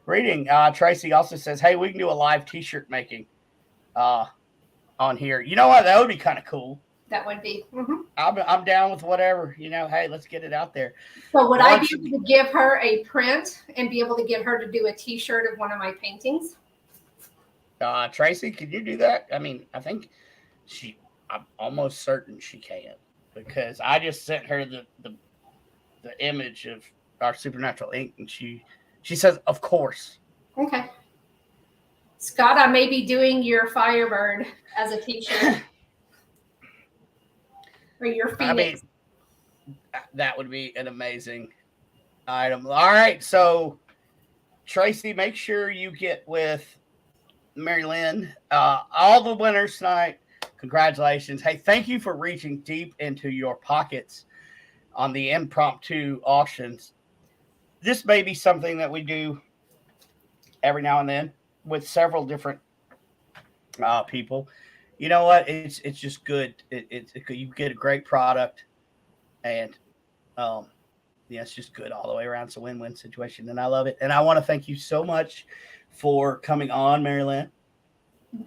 reading. Tracy also says, hey, we can do a live t-shirt making on here. You know what? That would be kind of cool. That would be. Mm-hmm. I'm down with whatever. Hey, let's get it out there. So would I be able to give her a print and be able to get her to do a t-shirt of one of my paintings? Tracy, could you do that? I mean, I think I'm almost certain she can, because I just sent her the image of our Supernatural ink, and she says, of course. Okay. Scott, I may be doing your Firebird as a t-shirt. Or your Phoenix. I mean, that would be an amazing item. All right. So, Tracy, make sure you get with Mary Lynn. All the winners tonight, congratulations. Hey, thank you for reaching deep into your pockets. on the impromptu auctions. This may be something that we do every now and then with several different people. You know what? It's just good. You get a great product, and yeah, it's just good all the way around. It's a win-win situation, and I love it. And I want to thank you so much for coming on, Mary Lynn.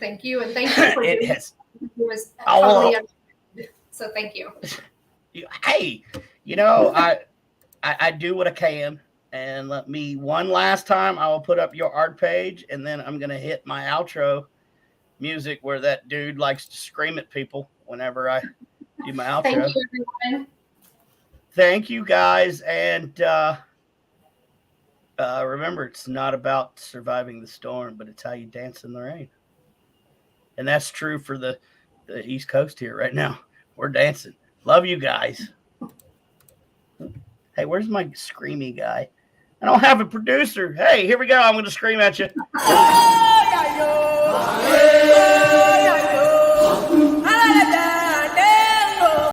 Thank you, and thank you for It doing has. it. It was Oh, well, totally understood. So thank you. Hey, you know, I do what I can. And let me one last time, I will put up your art page, and then I'm going to hit my outro music where that dude likes to scream at people whenever I do my outro. Thank you, everyone. Thank you, guys. And remember, it's not about surviving the storm, but it's how you dance in the rain. And that's true for the East Coast here right now. We're dancing. Love you guys. Hey, where's my screamy guy? I don't have a producer. Hey, here we go. I'm going to scream at you.